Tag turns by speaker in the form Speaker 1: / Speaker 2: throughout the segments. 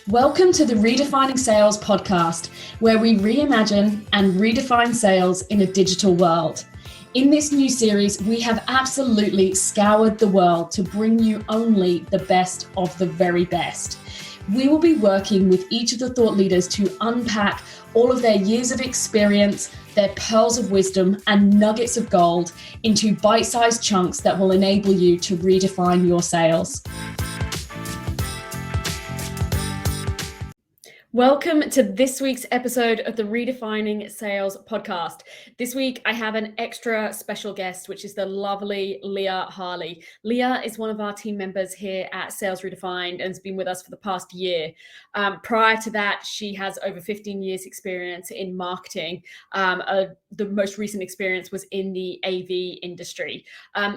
Speaker 1: Welcome to the Redefining Sales podcast, where we reimagine and redefine sales in a digital world. In this new series, we have absolutely scoured the world to bring you only the best of the very best. We will be working with each of the thought leaders to unpack all of their years of experience, their pearls of wisdom and nuggets of gold into bite-sized chunks that will enable you to redefine your sales. Welcome to this week's episode of the Redefining Sales podcast. This week, I have an extra special guest, which is the lovely Leah Harley. Leah is one of our team members here at Sales Redefined and has been with us for the past year. Prior to that, she has over 15 years experience in marketing. The most recent experience was in the AV industry.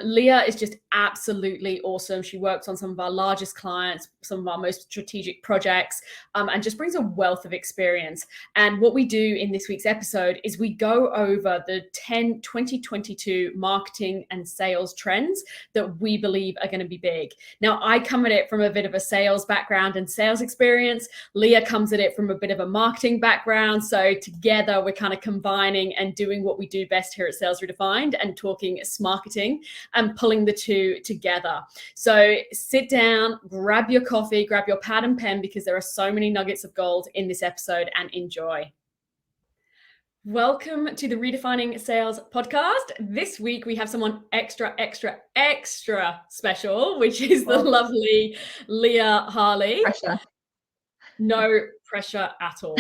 Speaker 1: Leah is just absolutely awesome. She works on some of our largest clients, some of our most strategic projects, and just brings a wealth of experience. And what we do in this week's episode is we go over the 2022 marketing and sales trends that we believe are going to be big. Now, I come at it from a bit of a sales background and sales experience. Leah comes at it from a bit of a marketing background. So together we're kind of combining and doing what we do best here at Sales Redefined and talking SMarketing and pulling the two together. So sit down, grab your coffee, grab your pad and pen, because there are so many nuggets of gold in this episode, and enjoy. Welcome to the Redefining Sales podcast. This week we have someone extra special, which is the lovely Leah Harley.
Speaker 2: Pressure.
Speaker 1: No pressure at all.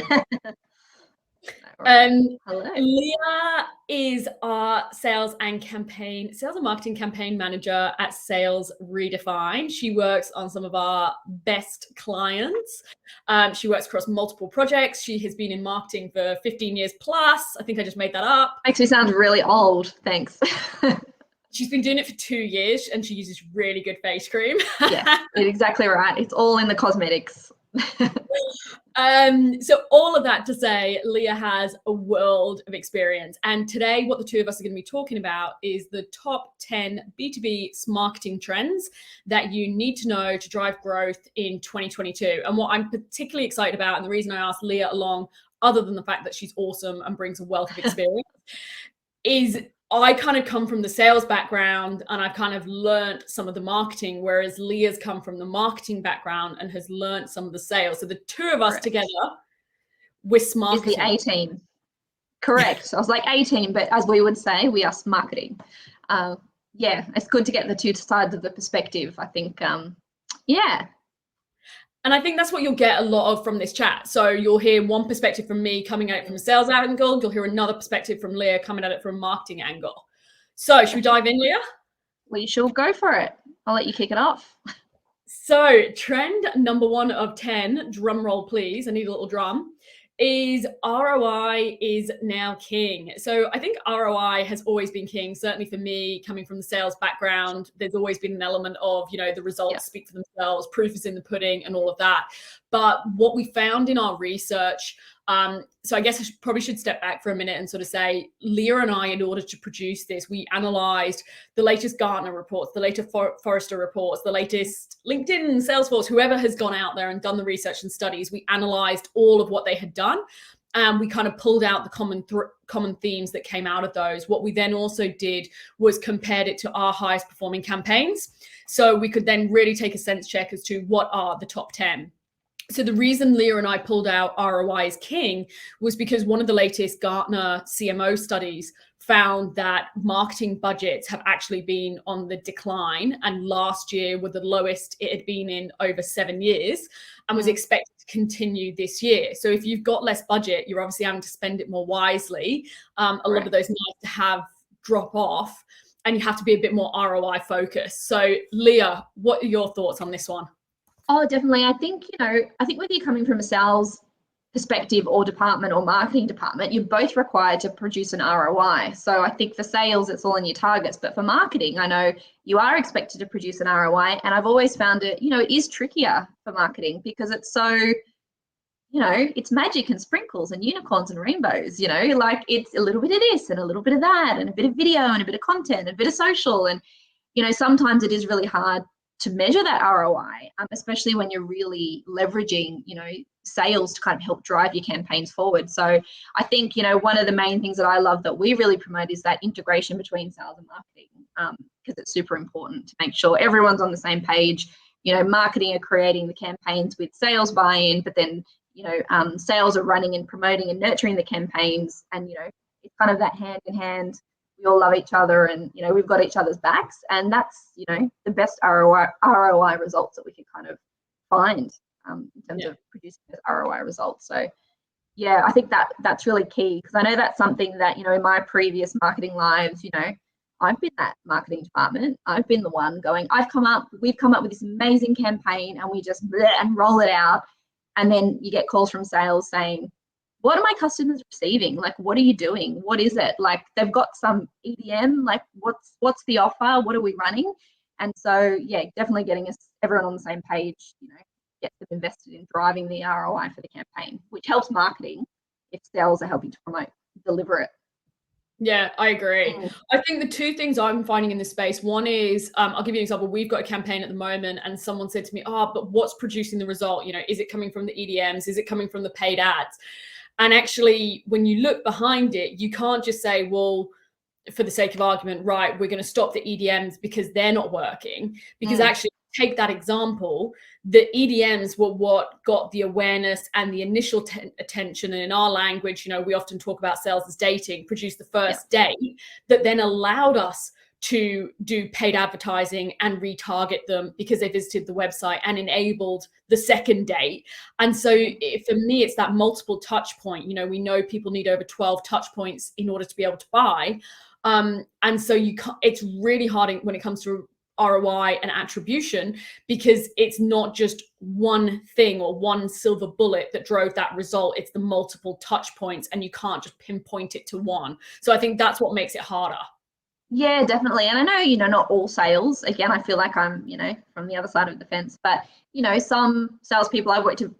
Speaker 2: Hello.
Speaker 1: Leah is our sales and marketing campaign manager at Sales Redefined. She works on some of our best clients. She works across multiple projects. She has been in marketing for 15 years plus. I think I just made that up.
Speaker 2: Makes me sound really old. Thanks.
Speaker 1: She's been doing it for 2 years and she uses really good face cream.
Speaker 2: Yeah, you're exactly right. It's all in the cosmetics.
Speaker 1: So all of that to say, Leah has a world of experience. And today, what the two of us are going to be talking about is the top 10 B2B SMarketing trends that you need to know to drive growth in 2022. And what I'm particularly excited about, and the reason I asked Leah along, other than the fact that she's awesome and brings a wealth of experience, is I kind of come from the sales background and I've kind of learned some of the marketing, whereas Leah's come from the marketing background and has learned some of the sales. So the two of us together, we're SMarketing.
Speaker 2: Is the 18. Correct. I was like 18, but as we would say, we are SMarketing. Yeah, it's good to get the two sides of the perspective, I think. Yeah.
Speaker 1: And I think that's what you'll get a lot of from this chat. So you'll hear one perspective from me coming at it from a sales angle. You'll hear another perspective from Leah coming at it from a marketing angle. So should we dive in, Leah?
Speaker 2: We shall go for it. I'll let you kick it off.
Speaker 1: So trend number 1 of 10, drum roll please, I need a little drum, is ROI is now king. So I think ROI has always been king. Certainly for me, coming from the sales background, there's always been an element of, the results speak for themselves, proof is in the pudding and all of that. But what we found in our research, so I guess I probably should step back for a minute and sort of say, Leah and I, in order to produce this, we analyzed the latest Gartner reports, the latest Forrester reports, the latest LinkedIn, Salesforce, whoever has gone out there and done the research and studies. We analyzed all of what they had done. And we kind of pulled out the common themes that came out of those. What we then also did was compared it to our highest performing campaigns. So we could then really take a sense check as to what are the top 10. So the reason Leah and I pulled out ROI is king was because one of the latest Gartner CMO studies found that marketing budgets have actually been on the decline, and last year were the lowest it had been in over 7 years and was expected to continue this year. So if you've got less budget, you're obviously having to spend it more wisely. A lot of those nice to have drop off and you have to be a bit more ROI focused. So Leah, what are your thoughts on this one?
Speaker 2: Oh, definitely. I think whether you're coming from a sales perspective or department or marketing department, you're both required to produce an ROI. So I think for sales, it's all in your targets. But for marketing, I know you are expected to produce an ROI. And I've always found it, it is trickier for marketing because it's so, it's magic and sprinkles and unicorns and rainbows, like it's a little bit of this and a little bit of that and a bit of video and a bit of content and a bit of social. And, sometimes it is really hard measure that ROI, especially when you're really leveraging, sales to kind of help drive your campaigns forward. So I think, one of the main things that I love that we really promote is that integration between sales and marketing, because it's super important to make sure everyone's on the same page. Marketing are creating the campaigns with sales buy-in, but then, sales are running and promoting and nurturing the campaigns. And, it's kind of that hand in hand. We all love each other, and we've got each other's backs, and that's the best ROI results that we can kind of find in terms of producing those ROI results. So yeah, I think that's really key, because I know that's something that in my previous marketing lives, I've been that marketing department. I've been the one going, we've come up with this amazing campaign, and we just and roll it out, and then you get calls from sales saying, what are my customers receiving? Like, what are you doing? What is it? Like, they've got some EDM, like what's the offer? What are we running? And so, yeah, definitely getting everyone on the same page, gets them invested in driving the ROI for the campaign, which helps marketing if sales are helping to deliver it.
Speaker 1: Yeah, I agree. I think the two things I'm finding in this space, one is, I'll give you an example. We've got a campaign at the moment, and someone said to me, but what's producing the result? Is it coming from the EDMs? Is it coming from the paid ads? And actually, when you look behind it, you can't just say, well, for the sake of argument, right, we're going to stop the EDMs because they're not working. Because actually, take that example, the EDMs were what got the awareness and the initial attention. And in our language, we often talk about sales as dating, produce the first date that then allowed us to do paid advertising and retarget them because they visited the website, and enabled the second date. And so for me, it's that multiple touch point. We know people need over 12 touch points in order to be able to buy. And so it's really hard when it comes to ROI and attribution, because it's not just one thing or one silver bullet that drove that result. It's the multiple touch points, and you can't just pinpoint it to one. So I think that's what makes it harder.
Speaker 2: Yeah, definitely. And I know, not all sales, again, I feel like I'm, from the other side of the fence, but, some salespeople I've worked with,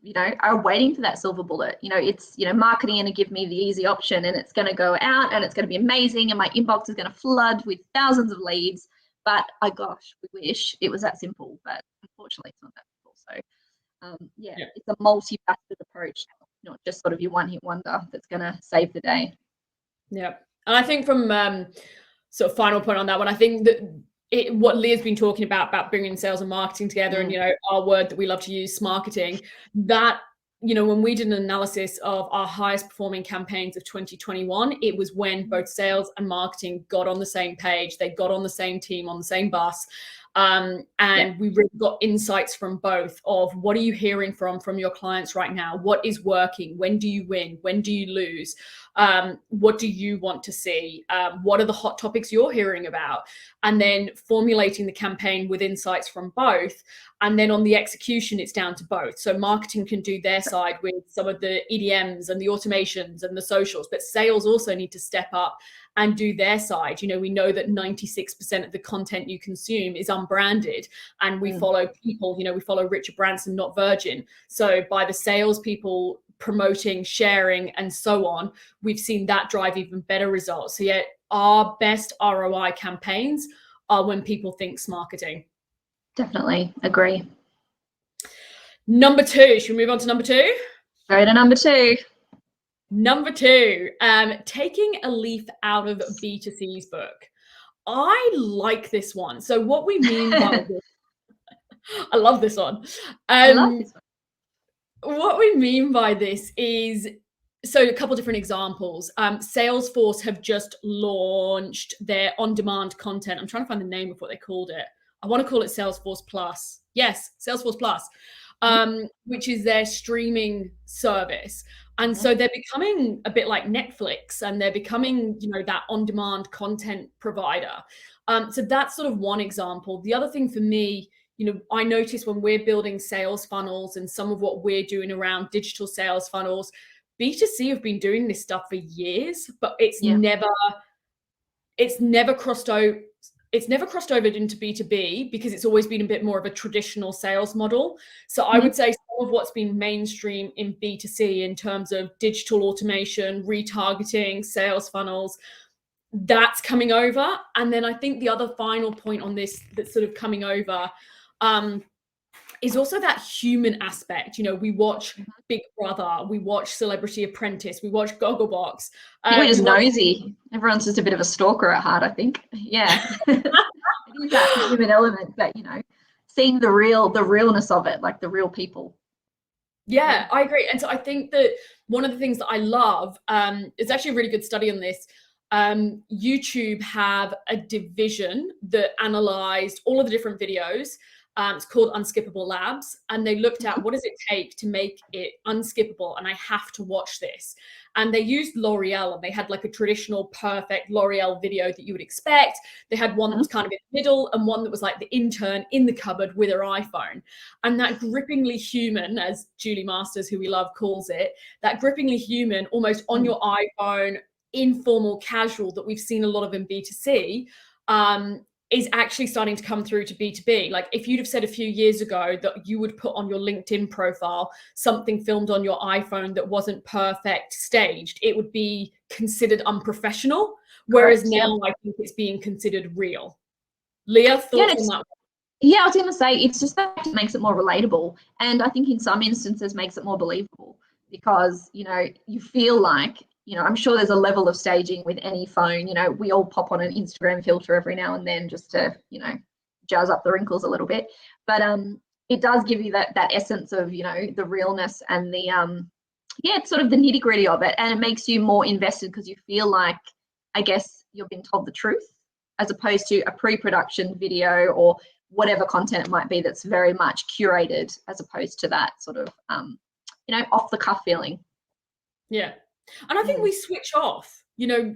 Speaker 2: are waiting for that silver bullet. It's, marketing going to give me the easy option, and it's going to go out, and it's going to be amazing, and my inbox is going to flood with thousands of leads. But gosh, we wish it was that simple, but unfortunately it's not that simple. So it's a multifaceted approach, not just sort of your one-hit wonder that's going to save the day.
Speaker 1: Yeah. And I think from sort of final point on that one, I think that what Leah's been talking about bringing sales and marketing together, and our word that we love to use, smarketing, that when we did an analysis of our highest performing campaigns of 2021, it was when both sales and marketing got on the same page. They got on the same team, on the same bus. We really got insights from both of what are you hearing from your clients right now? What is working? When do you win? When do you lose? What do you want to see? What are the hot topics you're hearing about? And then formulating the campaign with insights from both. And then on the execution, it's down to both. So marketing can do their side with some of the EDMs and the automations and the socials, but sales also need to step up and do their side. We know that 96% of the content you consume is unbranded, and we follow people, we follow Richard Branson, not Virgin. So by the salespeople promoting, sharing, and so on, we've seen that drive even better results. So our best ROI campaigns are when people think smarketing.
Speaker 2: Definitely agree.
Speaker 1: Number 2, should we move on to number 2?
Speaker 2: Go to number 2.
Speaker 1: Number 2, taking a leaf out of B2C's book. I like this one. So what we mean by this, I love this one.
Speaker 2: I love this one.
Speaker 1: What we mean by this is, so a couple different examples. Salesforce have just launched their on-demand content. I'm trying to find the name of what they called it. I want to call it Salesforce Plus. Yes, Salesforce Plus, which is their streaming service. And so they're becoming a bit like Netflix, and they're becoming, that on-demand content provider. So that's sort of one example. The other thing for me, I notice when we're building sales funnels and some of what we're doing around digital sales funnels, B2C have been doing this stuff for years, but it's never crossed over. It's never crossed over into B2B because it's always been a bit more of a traditional sales model. So I would say some of what's been mainstream in B2C in terms of digital automation, retargeting, sales funnels, that's coming over. And then I think the other final point on this that's sort of coming over is also that human aspect. You know, we watch Big Brother, we watch Celebrity Apprentice, we watch Gogglebox.
Speaker 2: We're just nosy. Everyone's just a bit of a stalker at heart, I think. Yeah. It is that human element, but, you know, seeing the realness of it, like the real people.
Speaker 1: Yeah, I agree. And so I think that one of the things that I love, it's actually a really good study on this. YouTube have a division that analyzed all of the different videos. It's called Unskippable Labs, and they looked at what does it take to make it unskippable, and I have to watch this. And they used L'Oreal, and they had like a traditional perfect L'Oreal video that you would expect. They had one that was kind of in the middle, and one that was like the intern in the cupboard with her iPhone. And that grippingly human, as Julie Masters, who we love, calls it, that grippingly human, almost on your iPhone, informal, casual, that we've seen a lot of in B2C, is actually starting to come through to B2B. Like if you'd have said a few years ago that you would put on your LinkedIn profile something filmed on your iPhone that wasn't perfect staged, it would be considered unprofessional. Whereas now I think it's being considered real. Leah, thoughts on that?
Speaker 2: Yeah, I was going to say, it's just that it makes it more relatable. And I think in some instances makes it more believable because, you know, you feel like, you know, I'm sure there's a level of staging with any phone. You know, we all pop on an Instagram filter every now and then just to, you know, jazz up the wrinkles a little bit. But it does give you that essence of, you know, the realness and the, yeah, it's sort of the nitty gritty of it. And it makes you more invested because you feel like, I guess, you're being told the truth as opposed to a pre-production video or whatever content it might be that's very much curated as opposed to that sort of, you know, off the cuff feeling.
Speaker 1: Yeah. And I think we switch off, you know,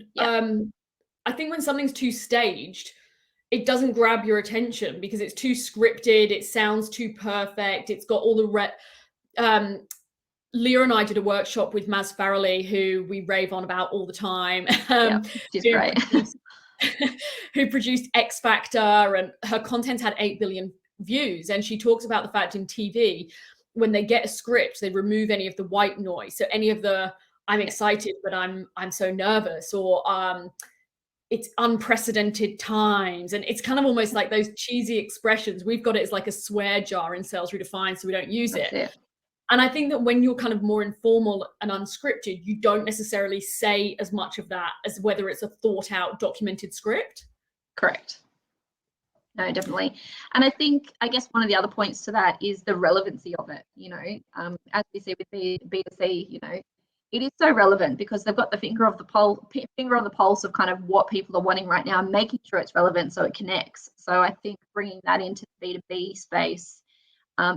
Speaker 1: I think when something's too staged, it doesn't grab your attention because it's too scripted. It sounds too perfect. It's got all the Leah and I did a workshop with Maz Farrelly, who we rave on about all the time.
Speaker 2: She's great.
Speaker 1: Who produced X Factor, and her content had 8 billion views. And she talks about the fact in TV, when they get a script, they remove any of the white noise. So any of the I'm excited, but I'm so nervous, or it's unprecedented times. And it's kind of almost like those cheesy expressions. We've got it as like a swear jar in Sales Redefined, so we don't use it. And I think that when you're kind of more informal and unscripted, you don't necessarily say as much of that as whether it's a thought out, documented script.
Speaker 2: Correct. No, definitely. And I guess one of the other points to that is the relevancy of it. You know, as we see with B2C, you know, it is so relevant because they've got the finger on the pulse of kind of what people are wanting right now, and making sure it's relevant so it connects. So I think bringing that into the B2B space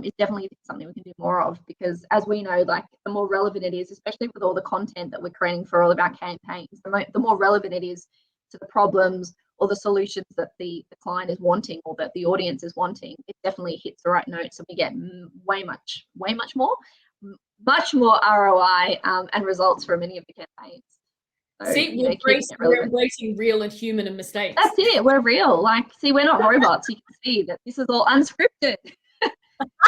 Speaker 2: is definitely something we can do more of, because as we know, like the more relevant it is, especially with all the content that we're creating for all of our campaigns, the more relevant it is to the problems or the solutions that the client is wanting or that the audience is wanting, it definitely hits the right notes, and we get much more ROI and results from many of the campaigns. So,
Speaker 1: see, we're embracing real and human and mistakes.
Speaker 2: That's it. We're real. Like, see, we're not robots. You can see that this is all unscripted.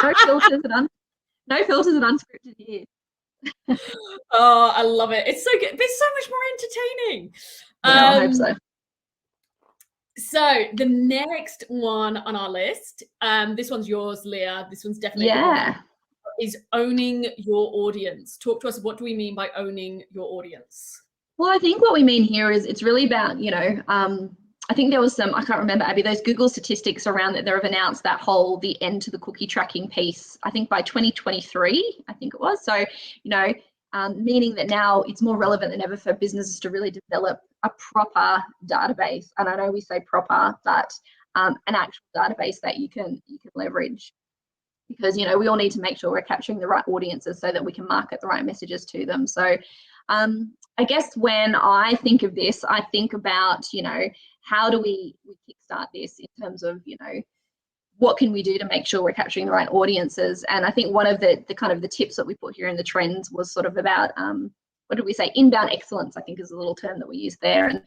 Speaker 2: No filters and unscripted here.
Speaker 1: Oh, I love it. It's so good. It's so much more entertaining.
Speaker 2: Yeah, I hope so.
Speaker 1: So the next one on our list, this one's yours, Leah. This one's definitely is owning your audience. Talk to us. What do we mean by owning your audience?
Speaker 2: Well, I think what we mean here is it's really about, you know, I think there was some, I can't remember, Abbie, those Google statistics around that they've announced that whole, the end to the cookie tracking piece, I think by 2023, I think it was. So, you know, meaning that now it's more relevant than ever for businesses to really develop a proper database. And I know we say proper, but an actual database that you can leverage. Because, you know, we all need to make sure we're capturing the right audiences so that we can market the right messages to them. So I guess when I think of this, I think about, you know, how do we kickstart this in terms of, you know, what can we do to make sure we're capturing the right audiences? And I think one of the kind of the tips that we put here in the trends was sort of about, what did we say? Inbound excellence, I think, is a little term that we use there. And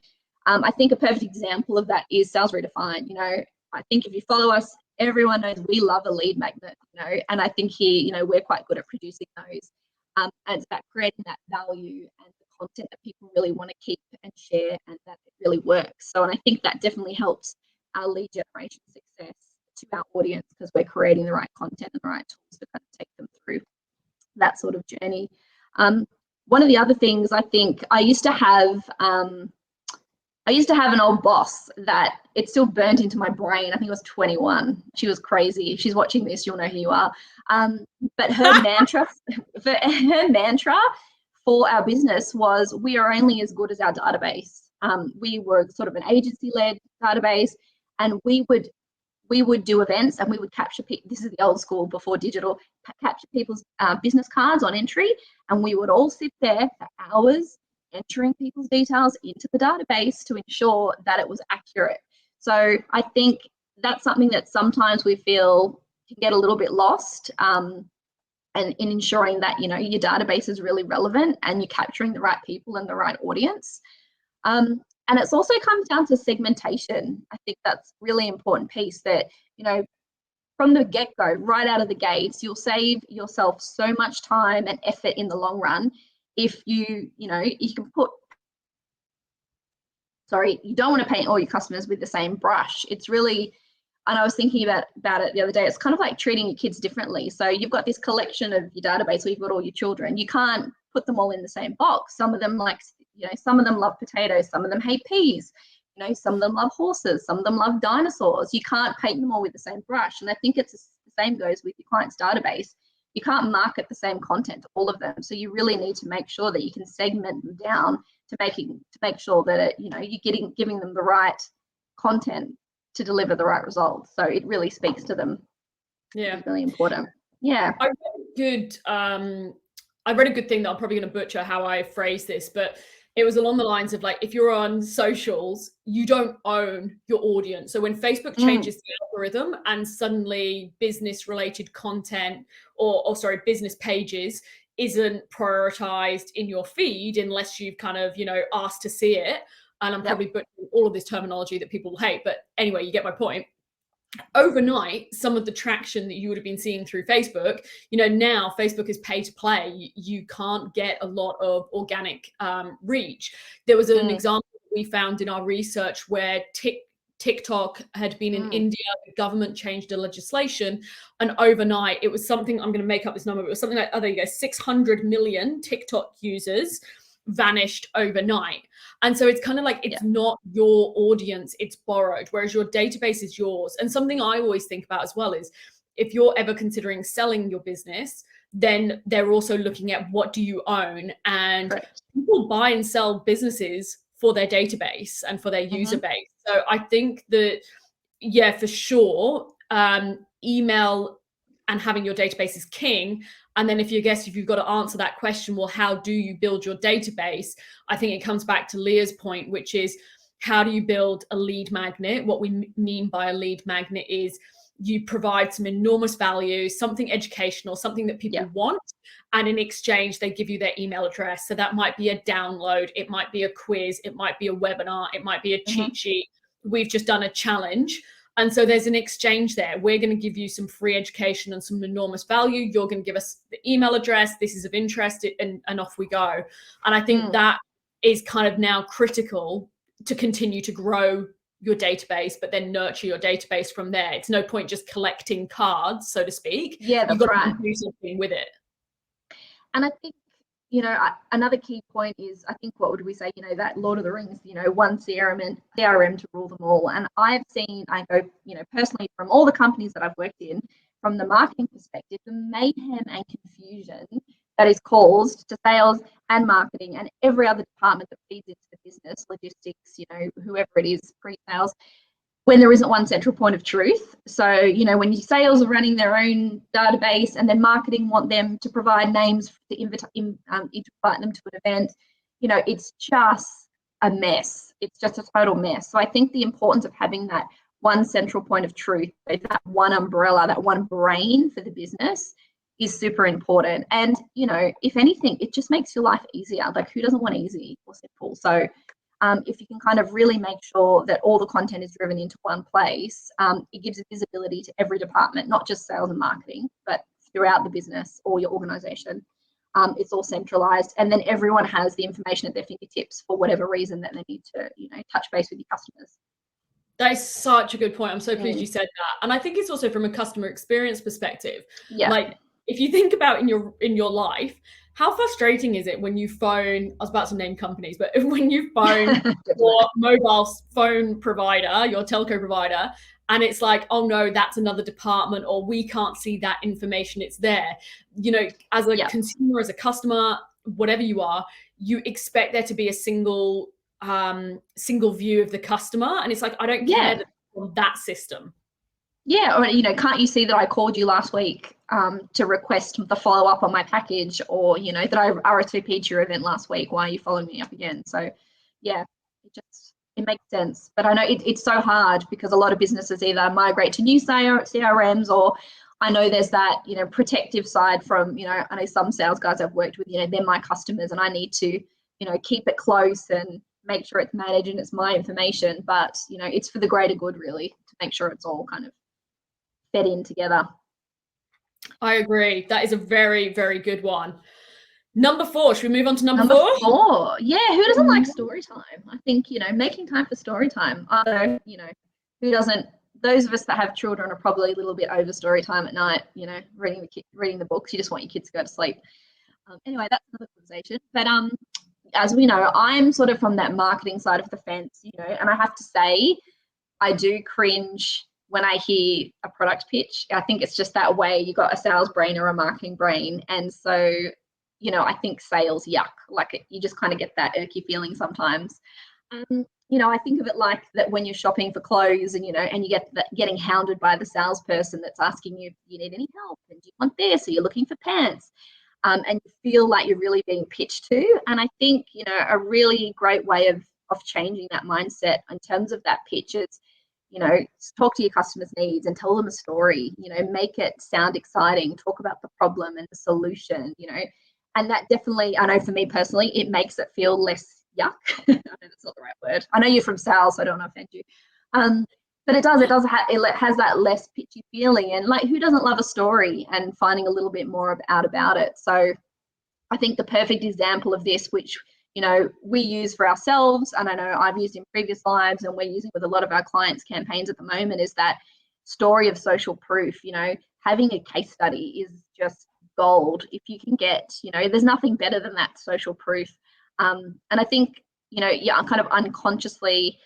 Speaker 2: I think a perfect example of that is Sales Redefined. You know, I think if you follow us, everyone knows we love a lead magnet, you know, and I think here, you know, we're quite good at producing those. And it's about creating that value and the content that people really want to keep and share, and that it really works. So, and I think that definitely helps our lead generation success. to our audience, because we're creating the right content and the right tools to kind of take them through that sort of journey. One of the other things, I think I used to have an old boss that it's still burnt into my brain. I think it was 21. She was crazy. If she's watching this, you'll know who you are. But her mantra for our business was, we are only as good as our database. We were sort of an agency-led database, and we would do events, and we would capture people. This is the old school before digital. Capture people's business cards on entry, and we would all sit there for hours entering people's details into the database to ensure that it was accurate. So I think that's something that sometimes we feel can get a little bit lost, and in ensuring that, you know, your database is really relevant and you're capturing the right people and the right audience. And it's also comes down to segmentation. I think that's a really important piece, that, you know, from the get-go, right out of the gates, you'll save yourself so much time and effort in the long run if you can put, you don't want to paint all your customers with the same brush. It's really, and I was thinking about it the other day, it's kind of like treating your kids differently. So you've got this collection of your database where you've got all your children. You can't put them all in the same box. Some of them some of them love potatoes, some of them hate peas, some of them love horses, some of them love dinosaurs. You can't paint them all with the same brush. And I think it's the same goes with your client's database. You can't market the same content to all of them. So you really need to make sure that you can segment them down to make sure that you're giving them the right content to deliver the right results. So it really speaks to them.
Speaker 1: Yeah,
Speaker 2: it's really important. Yeah,
Speaker 1: I read a good thing that I'm probably going to butcher how I phrase this, but it was along the lines of, like, if you're on socials, you don't own your audience. So when Facebook changes the algorithm and suddenly business related content or business pages isn't prioritized in your feed unless you've kind of, asked to see it. And I'm probably butchering all of this terminology that people will hate, but anyway, you get my point. Overnight, some of the traction that you would have been seeing through Facebook, now Facebook is pay to play. You can't get a lot of organic reach. There was an example we found in our research where TikTok had been in India. The government changed the legislation, and overnight it was something, I'm going to make up this number, but it was something like, there you go, 600 million TikTok users vanished overnight. And so it's kind of like, it's not your audience, it's borrowed, whereas your database is yours. And something I always think about as well is, if you're ever considering selling your business, then they're also looking at, what do you own? And people buy and sell businesses for their database and for their user base. So I think that, for sure, email and having your database is king. And then if you've got to answer that question, well, how do you build your database? I think it comes back to Leah's point, which is, how do you build a lead magnet? What we mean by a lead magnet is, you provide some enormous value, something educational, something that people want. And in exchange, they give you their email address. So that might be a download. It might be a quiz. It might be a webinar. It might be a cheat sheet. We've just done a challenge. And so there's an exchange there. We're going to give you some free education and some enormous value. You're going to give us the email address. This is of interest, and off we go. And I think that is kind of now critical to continue to grow your database, but then nurture your database from there. It's no point just collecting cards, so to speak.
Speaker 2: Yeah, that's
Speaker 1: You've got
Speaker 2: right.
Speaker 1: to do something with it.
Speaker 2: And I think, another key point is, I think, what would we say, that Lord of the Rings, one CRM to rule them all. And I go, personally, from all the companies that I've worked in, from the marketing perspective, the mayhem and confusion that is caused to sales and marketing and every other department that feeds into the business, logistics, whoever it is, pre-sales, when there isn't one central point of truth. So, when your sales are running their own database and then marketing want them to provide names to invite them to an event, it's just a mess. It's just a total mess. So I think the importance of having that one central point of truth, that one umbrella, that one brain for the business, is super important. And, if anything, it just makes your life easier. Like, who doesn't want easy or simple? So if you can kind of really make sure that all the content is driven into one place, it gives visibility to every department, not just sales and marketing, but throughout the business or your organization. It's all centralized, and then everyone has the information at their fingertips for whatever reason that they need to, touch base with your customers.
Speaker 1: That is such a good point. I'm so pleased you said that. And I think it's also from a customer experience perspective.
Speaker 2: Yeah.
Speaker 1: Like if you think about in your life, how frustrating is it when you phone, I was about to name companies, but when you phone your mobile phone provider, your telco provider, and it's like, oh no, that's another department, or we can't see that information, it's there. You know, as a consumer, as a customer, whatever you are, you expect there to be a single view of the customer, and it's like, I don't care that on that system.
Speaker 2: Yeah, or, you know, can't you see that I called you last week to request the follow-up on my package, or, you know, that I RSVP'd to your event last week, why are you following me up again? So yeah, it makes sense. But I know it's so hard because a lot of businesses either migrate to new CRMs, or I know there's that, you know, protective side from, you know, I know some sales guys I've worked with, you know, they're my customers and I need to, you know, keep it close and make sure it's managed and it's my information. But, you know, it's for the greater good, really, to make sure it's all kind of fed in together.
Speaker 1: I agree. That is a very, very good one. Number 4, should we move on to number 4?
Speaker 2: Yeah, who doesn't like story time? I think, you know, making time for story time. Although, you know, who doesn't? Those of us that have children are probably a little bit over story time at night, you know, reading the books. You just want your kids to go to sleep. Anyway, that's another conversation. But as we know, I'm sort of from that marketing side of the fence, you know, and I have to say, I do cringe when I hear a product pitch. I think it's just that way. You got a sales brain or a marketing brain. And so, you know, I think sales, yuck, like you just kind of get that irky feeling sometimes. You know, I think of it like that when you're shopping for clothes and, you know, and you get that getting hounded by the salesperson that's asking you, do you need any help? And do you want this? Or you're looking for pants. And you feel like you're really being pitched to. And I think, you know, a really great way of changing that mindset in terms of that pitch is, you know, talk to your customers' needs and tell them a story, you know, make it sound exciting, talk about the problem and the solution, you know, and that definitely, I know for me personally, it makes it feel less yuck. I know that's not the right word. I know you're from sales, so I don't want to offend you. But it has that less pitchy feeling, and like, who doesn't love a story and finding a little bit more about it? So I think the perfect example of this, which, you know, we use for ourselves, and I know I've used in previous lives and we're using with a lot of our clients' campaigns at the moment, is that story of social proof. You know, having a case study is just gold. If you can get, you know, there's nothing better than that social proof. And I think, you know, yeah, kind of unconsciously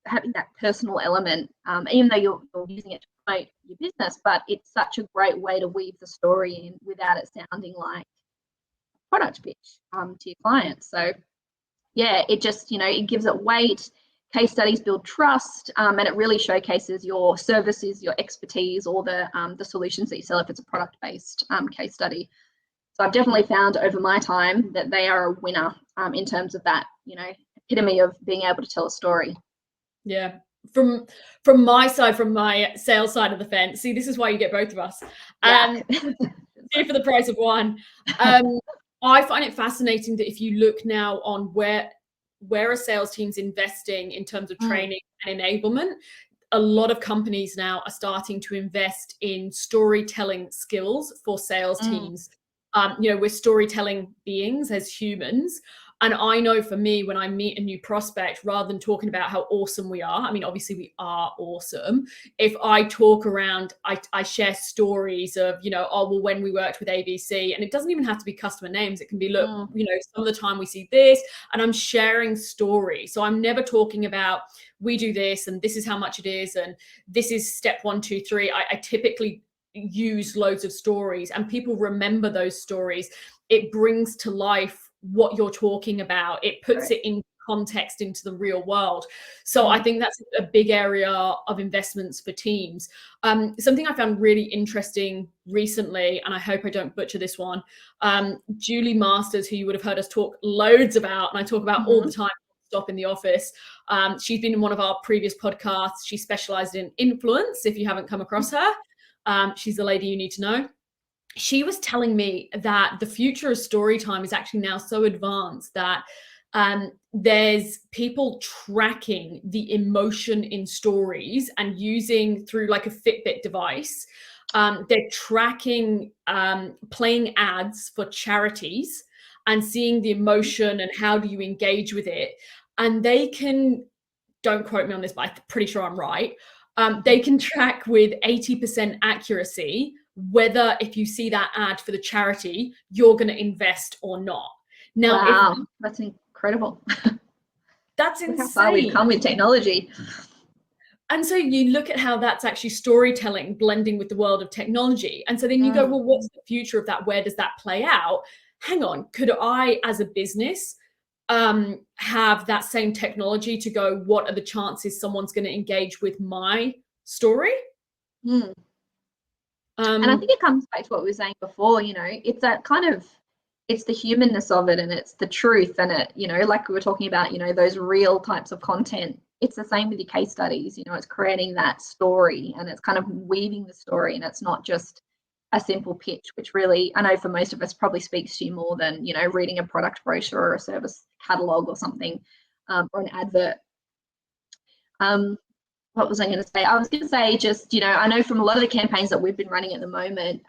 Speaker 2: having that personal element, even though you're using it to promote your business, but it's such a great way to weave the story in without it sounding like product pitch to your clients. So yeah, it just, you know, it gives it weight. Case studies build trust, and it really showcases your services, your expertise, or the solutions that you sell if it's a product-based case study. So I've definitely found over my time that they are a winner in terms of that, you know, epitome of being able to tell a story.
Speaker 1: Yeah. From my side, from my sales side of the fence, see, this is why you get both of us. Two for the price of one. I find it fascinating that if you look now on where a sales team's investing in terms of training and enablement, a lot of companies now are starting to invest in storytelling skills for sales teams. You know, we're storytelling beings as humans. And I know for me, when I meet a new prospect, rather than talking about how awesome we are, I mean, obviously we are awesome. If I talk around, I share stories of, you know, oh, well, when we worked with ABC, and it doesn't even have to be customer names. It can be, look, you know, some of the time we see this, and I'm sharing stories. So I'm never talking about, we do this and this is how much it is, and this is step 1, 2, 3. I typically use loads of stories, and people remember those stories. It brings to life what you're talking about. It puts it in context into the real world. So I think that's a big area of investments for teams. Something I found really interesting recently, and I hope I don't butcher this one, Julie Masters, who you would have heard us talk loads about, and I talk about all the time, stop in the office. She's been in one of our previous podcasts. She specialized in influence, if you haven't come across her. She's the lady you need to know. She was telling me that the future of Storytime is actually now so advanced that there's people tracking the emotion in stories and using through like a Fitbit device. They're tracking playing ads for charities and seeing the emotion and how do you engage with it. And they can don't quote me on this, but I'm pretty sure I'm right. They can track with 80% accuracy whether if you see that ad for the charity, you're going to invest or not. Now,
Speaker 2: wow, that's incredible.
Speaker 1: That's
Speaker 2: Look
Speaker 1: insane.
Speaker 2: how far we've come with technology.
Speaker 1: And so you look at how that's actually storytelling blending with the world of technology. And so then you go, well, what's the future of that? Where does that play out? Hang on, could I, as a business, have that same technology to go, what are the chances someone's going to engage with my story?
Speaker 2: And I think it comes back to what we were saying before, you know, it's that kind of, it's the humanness of it, and it's the truth, and it, you know, like we were talking about, you know, those real types of content. It's the same with your case studies, you know, it's creating that story, and it's kind of weaving the story, and it's not just a simple pitch, which really, I know for most of us probably speaks to you more than, you know, reading a product brochure or a service catalog or something, or an advert. What was I going to say? I was going to say just, you know, I know from a lot of the campaigns that we've been running at the moment,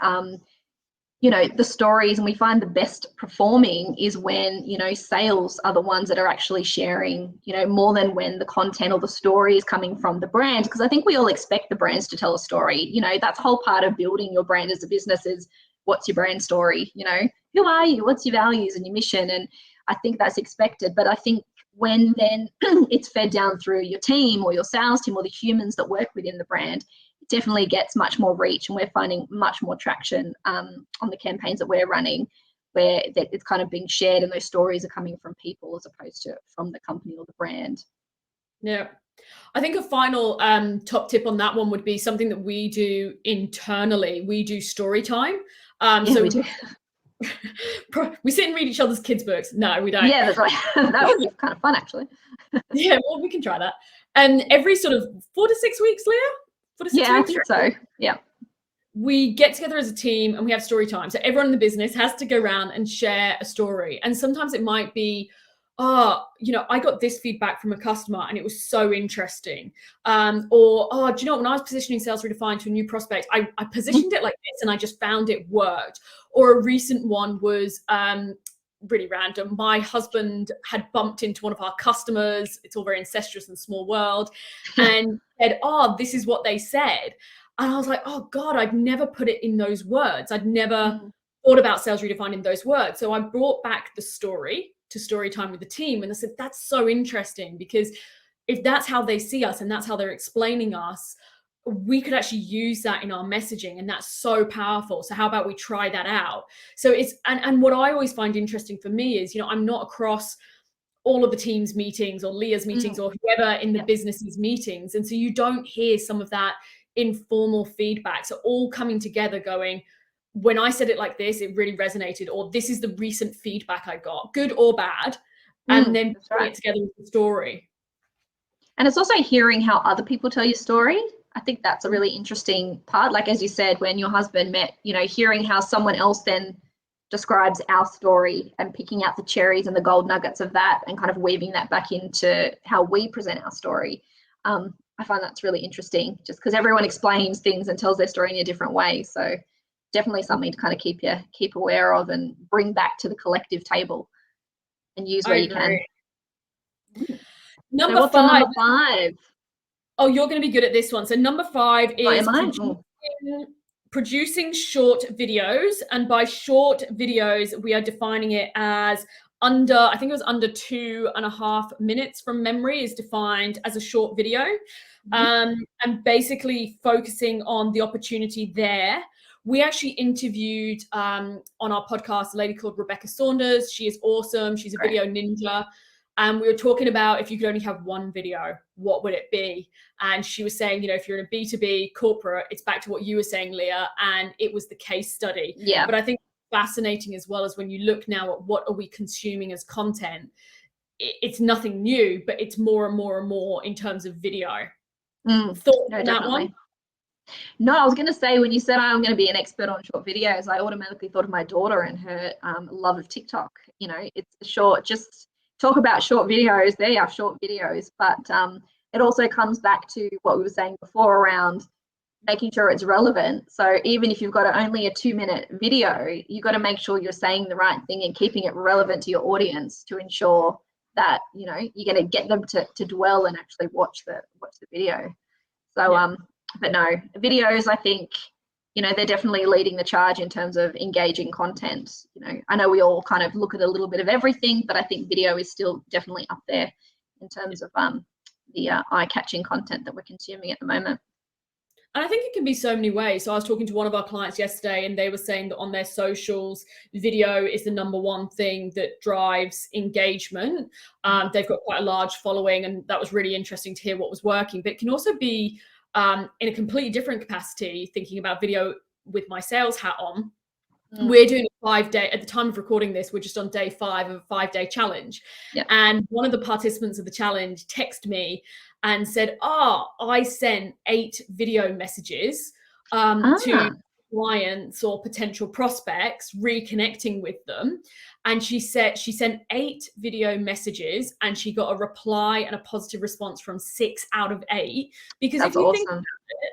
Speaker 2: you know, the stories, and we find the best performing is when, you know, sales are the ones that are actually sharing, you know, more than when the content or the story is coming from the brand. Because I think we all expect the brands to tell a story. You know, that's whole part of building your brand as a business is, what's your brand story? You know, who are you? What's your values and your mission? And I think that's expected. But I think when then it's fed down through your team or your sales team or the humans that work within the brand, definitely gets much more reach, and we're finding much more traction on the campaigns that we're running, where it's kind of being shared and those stories are coming from people as opposed to from the company or the brand.
Speaker 1: Yeah. I think a final top tip on that one would be something that we do internally. We do Storytime.
Speaker 2: So we do.
Speaker 1: We sit and read each other's kids' books. No, we don't.
Speaker 2: Yeah, that's right. That would be kind of fun, actually.
Speaker 1: Yeah, well, we can try that. And every sort of 4 to 6 weeks, Leah? 4 to 6
Speaker 2: weeks? I think so. Yeah.
Speaker 1: We get together as a team and we have story time. So everyone in the business has to go around and share a story. And sometimes it might be, you know, I got this feedback from a customer and it was so interesting. Or, do you know, when I was positioning Sales Redefined to a new prospect, I positioned it like this and I just found it worked. Or a recent one was really random. My husband had bumped into one of our customers. It's all very incestuous and small world. And said, this is what they said. And I was like, oh God, I'd never put it in those words. I'd never thought about Sales Redefined in those words. So I brought back the story to story time with the team. And I said, that's so interesting, because if that's how they see us and that's how they're explaining us, we could actually use that in our messaging, and that's so powerful. So how about we try that out? So it's, and what I always find interesting for me is, you know, I'm not across all of the team's meetings or Leah's meetings or whoever in the business's meetings. And so you don't hear some of that informal feedback. So all coming together going, when I said it like this, it really resonated, or this is the recent feedback I got, good or bad, and then putting it together with the story.
Speaker 2: And it's also hearing how other people tell your story. I think that's a really interesting part. Like, as you said, when your husband met, you know, hearing how someone else then describes our story and picking out the cherries and the gold nuggets of that and kind of weaving that back into how we present our story. I find that's really interesting, just because everyone explains things and tells their story in a different way. So definitely something to kind of keep aware of and bring back to the collective table and use where you can.
Speaker 1: Number 5.
Speaker 2: Number 5?
Speaker 1: Oh, you're going to be good at this one. So number 5 is producing short videos. And by short videos, we are defining it as under, I think it was under 2.5 minutes from memory is defined as a short video. And basically focusing on the opportunity there. We actually interviewed on our podcast a lady called Rebecca Saunders. She is awesome. She's a video ninja. And we were talking about, if you could only have one video, what would it be? And she was saying, you know, if you're in a B2B corporate, it's back to what you were saying, Leah, and it was the case study.
Speaker 2: Yeah.
Speaker 1: But I think fascinating as well as when you look now at what are we consuming as content, it's nothing new, but it's more and more and more in terms of video. Thoughts on that one?
Speaker 2: No, I was going to say, when you said I'm going to be an expert on short videos, I automatically thought of my daughter and her love of TikTok. You know, it's short, just talk about short videos. They are short videos, but it also comes back to what we were saying before around making sure it's relevant. So even if you've got only a 2-minute video, you've got to make sure you're saying the right thing and keeping it relevant to your audience to ensure that, you know, you're going to get them to dwell and actually watch the video. So but no, videos, I think, you know, they're definitely leading the charge in terms of engaging content. You know, I know we all kind of look at a little bit of everything, but I think video is still definitely up there in terms of the eye-catching content that we're consuming at the moment.
Speaker 1: And I think it can be so many ways. So I was talking to one of our clients yesterday, and they were saying that on their socials, video is the #1 thing that drives engagement. They've got quite a large following, and that was really interesting to hear what was working. But it can also be in a completely different capacity, thinking about video with my sales hat on. We're doing a 5-day, at the time of recording this, we're just on day 5 of a 5-day challenge.
Speaker 2: Yep.
Speaker 1: And one of the participants of the challenge texted me and said, I sent 8 video messages to clients or potential prospects, reconnecting with them. And she said she sent 8 video messages and she got a reply and a positive response from 6 out of 8. Because
Speaker 2: That's
Speaker 1: if you
Speaker 2: awesome.
Speaker 1: think about it,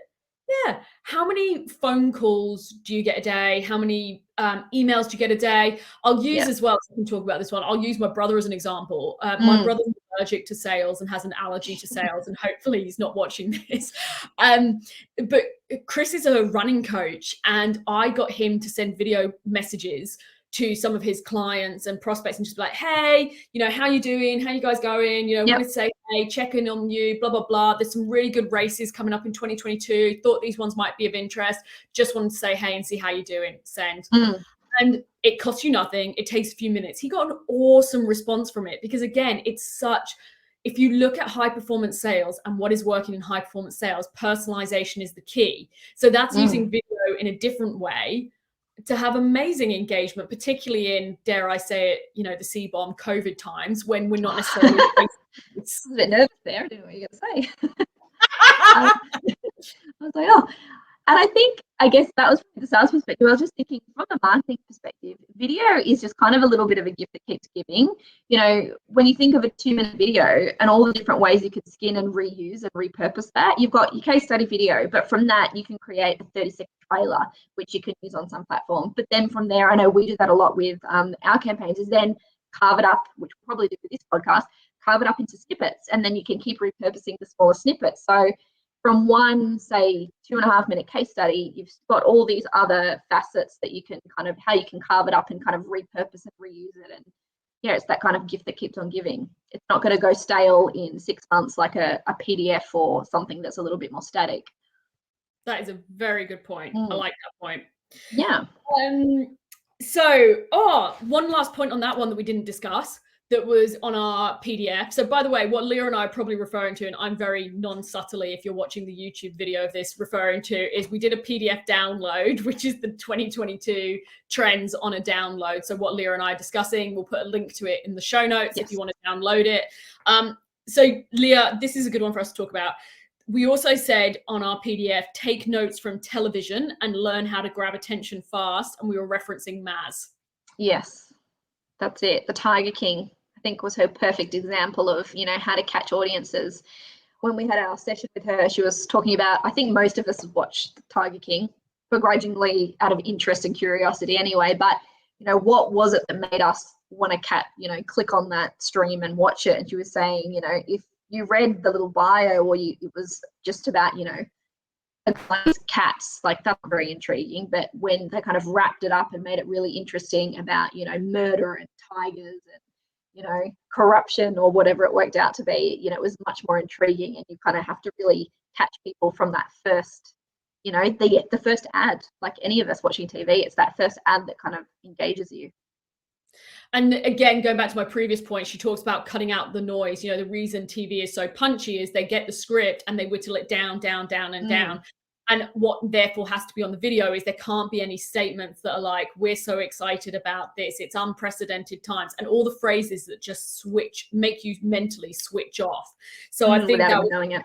Speaker 1: yeah, how many phone calls do you get a day? How many emails do you get a day? I'll use as well, so I can talk about this one. I'll use my brother as an example. My brother's allergic to sales and has an allergy to sales, and hopefully he's not watching this. But Chris is a running coach, and I got him to send video messages to some of his clients and prospects and just be like, hey, you know, how you doing? How you guys going? You know, wanted to say, hey, checking on you, blah, blah, blah. There's some really good races coming up in 2022. Thought these ones might be of interest. Just wanted to say, hey, and see how you're doing. Send. And it costs you nothing. It takes a few minutes. He got an awesome response from it because, again, it's such, if you look at high performance sales and what is working in high performance sales, personalization is the key. So that's using video in a different way to have amazing engagement, particularly in, dare I say it, you know, the C-bomb COVID times when we're not necessarily.
Speaker 2: I was a bit nervous there. I didn't know what you were going to say. I was like, oh. And I think, I guess that was from the sales perspective. I was just thinking from a marketing perspective, video is just kind of a little bit of a gift that keeps giving. You know, when you think of a 2-minute video and all the different ways you could skin and reuse and repurpose that, you've got your case study video, but from that you can create a 30-second trailer, which you can use on some platform. But then from there, I know we do that a lot with our campaigns, is then carve it up, which we'll probably do with this podcast, carve it up into snippets, and then you can keep repurposing the smaller snippets. So from one, say, 2.5-minute case study, you've got all these other facets that you can kind of, how you can carve it up and kind of repurpose and reuse it. And yeah, it's that kind of gift that keeps on giving. It's not going to go stale in 6 months like a PDF or something that's a little bit more static.
Speaker 1: That is a very good point. I like that point.
Speaker 2: Yeah.
Speaker 1: So, one last point on that one that we didn't discuss that was on our PDF. So by the way, what Leah and I are probably referring to, and I'm very non-subtly, if you're watching the YouTube video of this, referring to, is we did a PDF download, which is the 2022 trends on a download. So what Leah and I are discussing, we'll put a link to it in the show notes if you want to download it. So Leah, this is a good one for us to talk about. We also said on our PDF, take notes from television and learn how to grab attention fast. And we were referencing Maz.
Speaker 2: Yes, that's it. The Tiger King, I think, was her perfect example of, you know, how to catch audiences. When we had our session with her, she was talking about, I think most of us watched Tiger King begrudgingly out of interest and curiosity anyway, but, you know, what was it that made us want to click on that stream and watch it? And she was saying, you know, if you read the little bio or it was just about, you know, cats, like that's very intriguing, but when they kind of wrapped it up and made it really interesting about, you know, murder and tigers and, you know, corruption or whatever it worked out to be, you know, it was much more intriguing. And you kind of have to really catch people from that first, you know, the first ad. Like any of us watching TV, it's that first ad that kind of engages you.
Speaker 1: And again, going back to my previous point, she talks about cutting out the noise. You know, the reason TV is so punchy is they get the script and they whittle it down, down, down, and down. And what therefore has to be on the video is there can't be any statements that are like, we're so excited about this, it's unprecedented times, and all the phrases that just make you mentally switch off. So I think that was,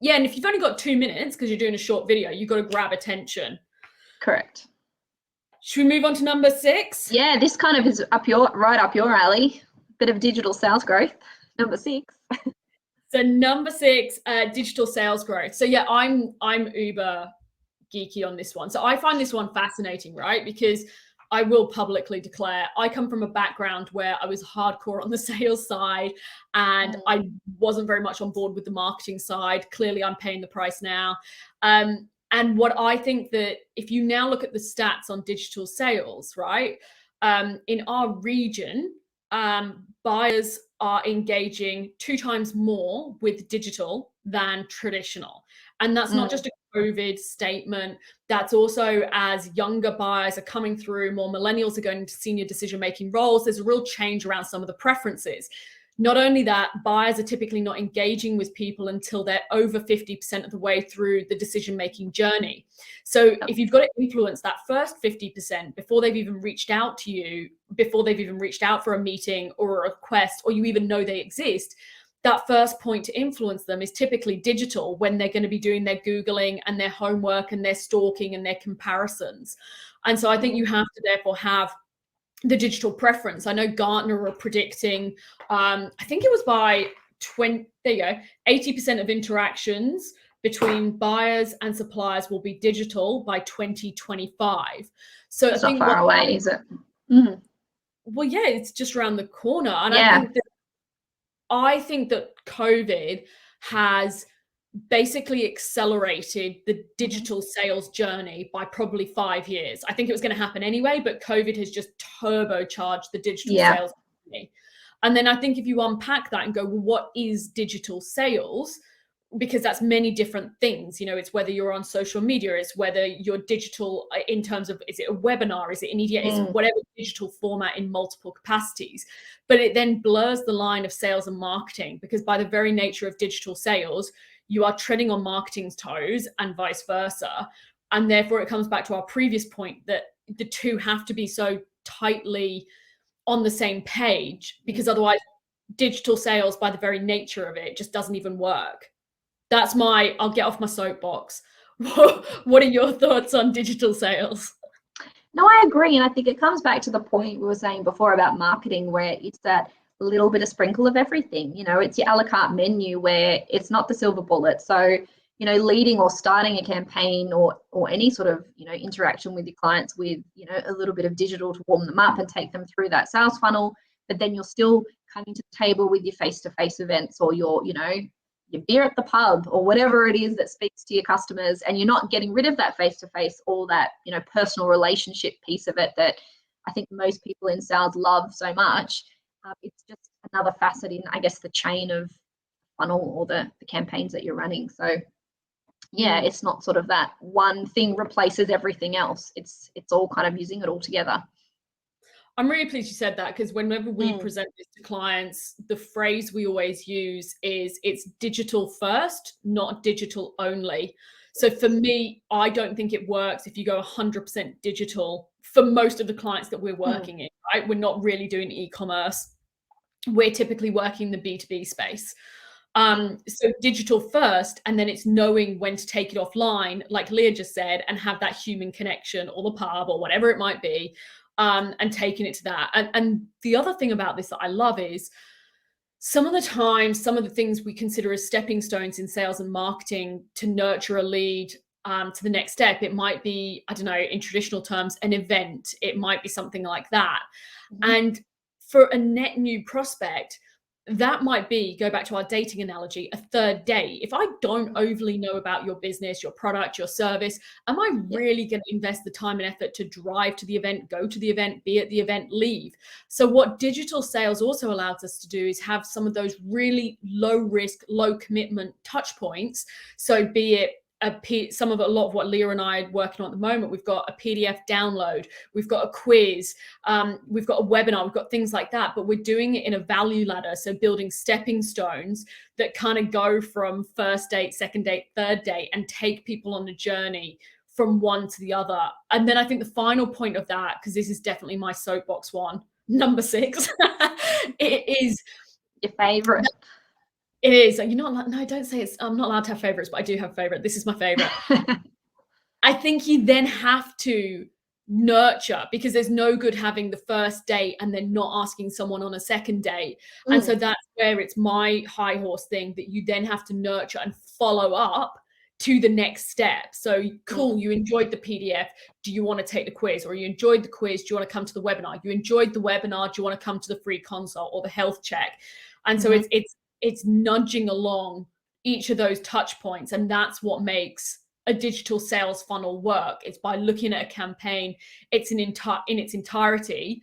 Speaker 1: yeah, and if you've only got 2 minutes because you're doing a short video, you've got to grab attention. Correct. Should we move on to number 6?
Speaker 2: Yeah, this kind of is right up your alley. Bit of digital sales growth. Number 6.
Speaker 1: So number 6, digital sales growth. So yeah, I'm uber geeky on this one. So I find this one fascinating, right? Because I will publicly declare I come from a background where I was hardcore on the sales side and I wasn't very much on board with the marketing side. Clearly, I'm paying the price now. And what I think that if you now look at the stats on digital sales, right, in our region, buyers are engaging 2 times more with digital than traditional. And that's not just a COVID statement. That's also as younger buyers are coming through, more millennials are going into senior decision-making roles. There's a real change around some of the preferences. Not only that, buyers are typically not engaging with people until they're over 50% of the way through the decision-making journey. So if you've got to influence that first 50% before they've even reached out to you, before they've even reached out for a meeting or a request, or you even know they exist, that first point to influence them is typically digital, when they're going to be doing their Googling and their homework and their stalking and their comparisons. And so I think you have to therefore have the digital preference. I know Gartner are predicting, I think it was by 80% of interactions between buyers and suppliers will be digital by 2025. So
Speaker 2: it's not far away, is it?
Speaker 1: Well, yeah, it's just around the corner. And I think that COVID has basically accelerated the digital sales journey by probably 5 years. I think it was going to happen anyway, but COVID has just turbocharged the digital sales journey. And then I think if you unpack that and go, well, what is digital sales? Because that's many different things. You know, it's whether you're on social media, it's whether you're digital in terms of, is it a webinar, is it an EDA, it's whatever digital format in multiple capacities. But it then blurs the line of sales and marketing, because by the very nature of digital sales, you are treading on marketing's toes and vice versa. And therefore it comes back to our previous point that the two have to be so tightly on the same page, because otherwise digital sales by the very nature of it just doesn't even work. That's I'll get off my soapbox. What are your thoughts on digital sales?
Speaker 2: No, I agree. And I think it comes back to the point we were saying before about marketing, where it's that little bit of sprinkle of everything. You know, it's your a la carte menu where it's not the silver bullet. So, you know, leading or starting a campaign or any sort of, you know, interaction with your clients with, you know, a little bit of digital to warm them up and take them through that sales funnel. But then you're still coming to the table with your face-to-face events or your, you know, your beer at the pub or whatever it is that speaks to your customers, and you're not getting rid of that face-to-face or that, you know, personal relationship piece of it that I think most people in sales love so much. It's just another facet in, I guess, the chain of funnel or the campaigns that you're running. So yeah, it's not sort of that one thing replaces everything else. It's all kind of using it all together.
Speaker 1: I'm really pleased you said that, because whenever we present this to clients, the phrase we always use is it's digital first, not digital only. So for me, I don't think it works if you go 100% digital for most of the clients that we're working in, right? We're not really doing e-commerce. We're typically working the B2B space. So digital first, and then it's knowing when to take it offline, like Leah just said, and have that human connection or the pub or whatever it might be. And taking it to that. And the other thing about this that I love is some of the time, some of the things we consider as stepping stones in sales and marketing to nurture a lead to the next step. It might be, I don't know, in traditional terms, an event. It might be something like that. And for a net new prospect, that might be, go back to our dating analogy, a third date. If I don't overly know about your business, your product, your service, am I really going to invest the time and effort to drive to the event, go to the event, be at the event, leave? So what digital sales also allows us to do is have some of those really low risk, low commitment touch points. So be it a lot of what Leah and I are working on at the moment. We've got a PDF download, we've got a quiz, we've got a webinar, we've got things like that, but we're doing it in a value ladder. So building stepping stones that kind of go from first date, second date, third date, and take people on the journey from one to the other. And then I think the final point of that, because this is definitely my soapbox one, number 6, it is
Speaker 2: your favorite.
Speaker 1: It is. You're not. No, don't say it's. I'm not allowed to have favorites, but I do have favorite. This is my favorite. I think you then have to nurture, because there's no good having the first date and then not asking someone on a second date. And so that's where it's my high horse thing, that you then have to nurture and follow up to the next step. So cool, you enjoyed the PDF. Do you want to take the quiz? Or you enjoyed the quiz, do you want to come to the webinar? You enjoyed the webinar, do you want to come to the free consult or the health check? And so it's nudging along each of those touch points. And that's what makes a digital sales funnel work. It's by looking at a campaign, in its entirety.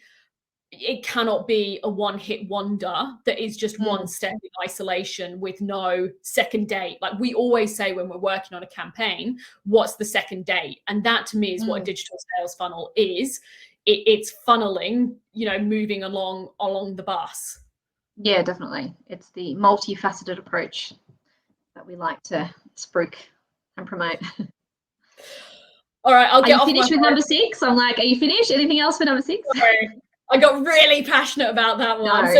Speaker 1: It cannot be a one-hit wonder that is just one step in isolation with no second date. Like we always say when we're working on a campaign, what's the second date? And that to me is what a digital sales funnel is. It's funneling, moving along the bus.
Speaker 2: Yeah, definitely. It's the multifaceted approach that we like to spruik and promote.
Speaker 1: All right, I'll get off.
Speaker 2: Are you finished with number 6? I'm like, are you finished? Anything else for number 6?
Speaker 1: Sorry. I got really passionate about that one.
Speaker 2: No.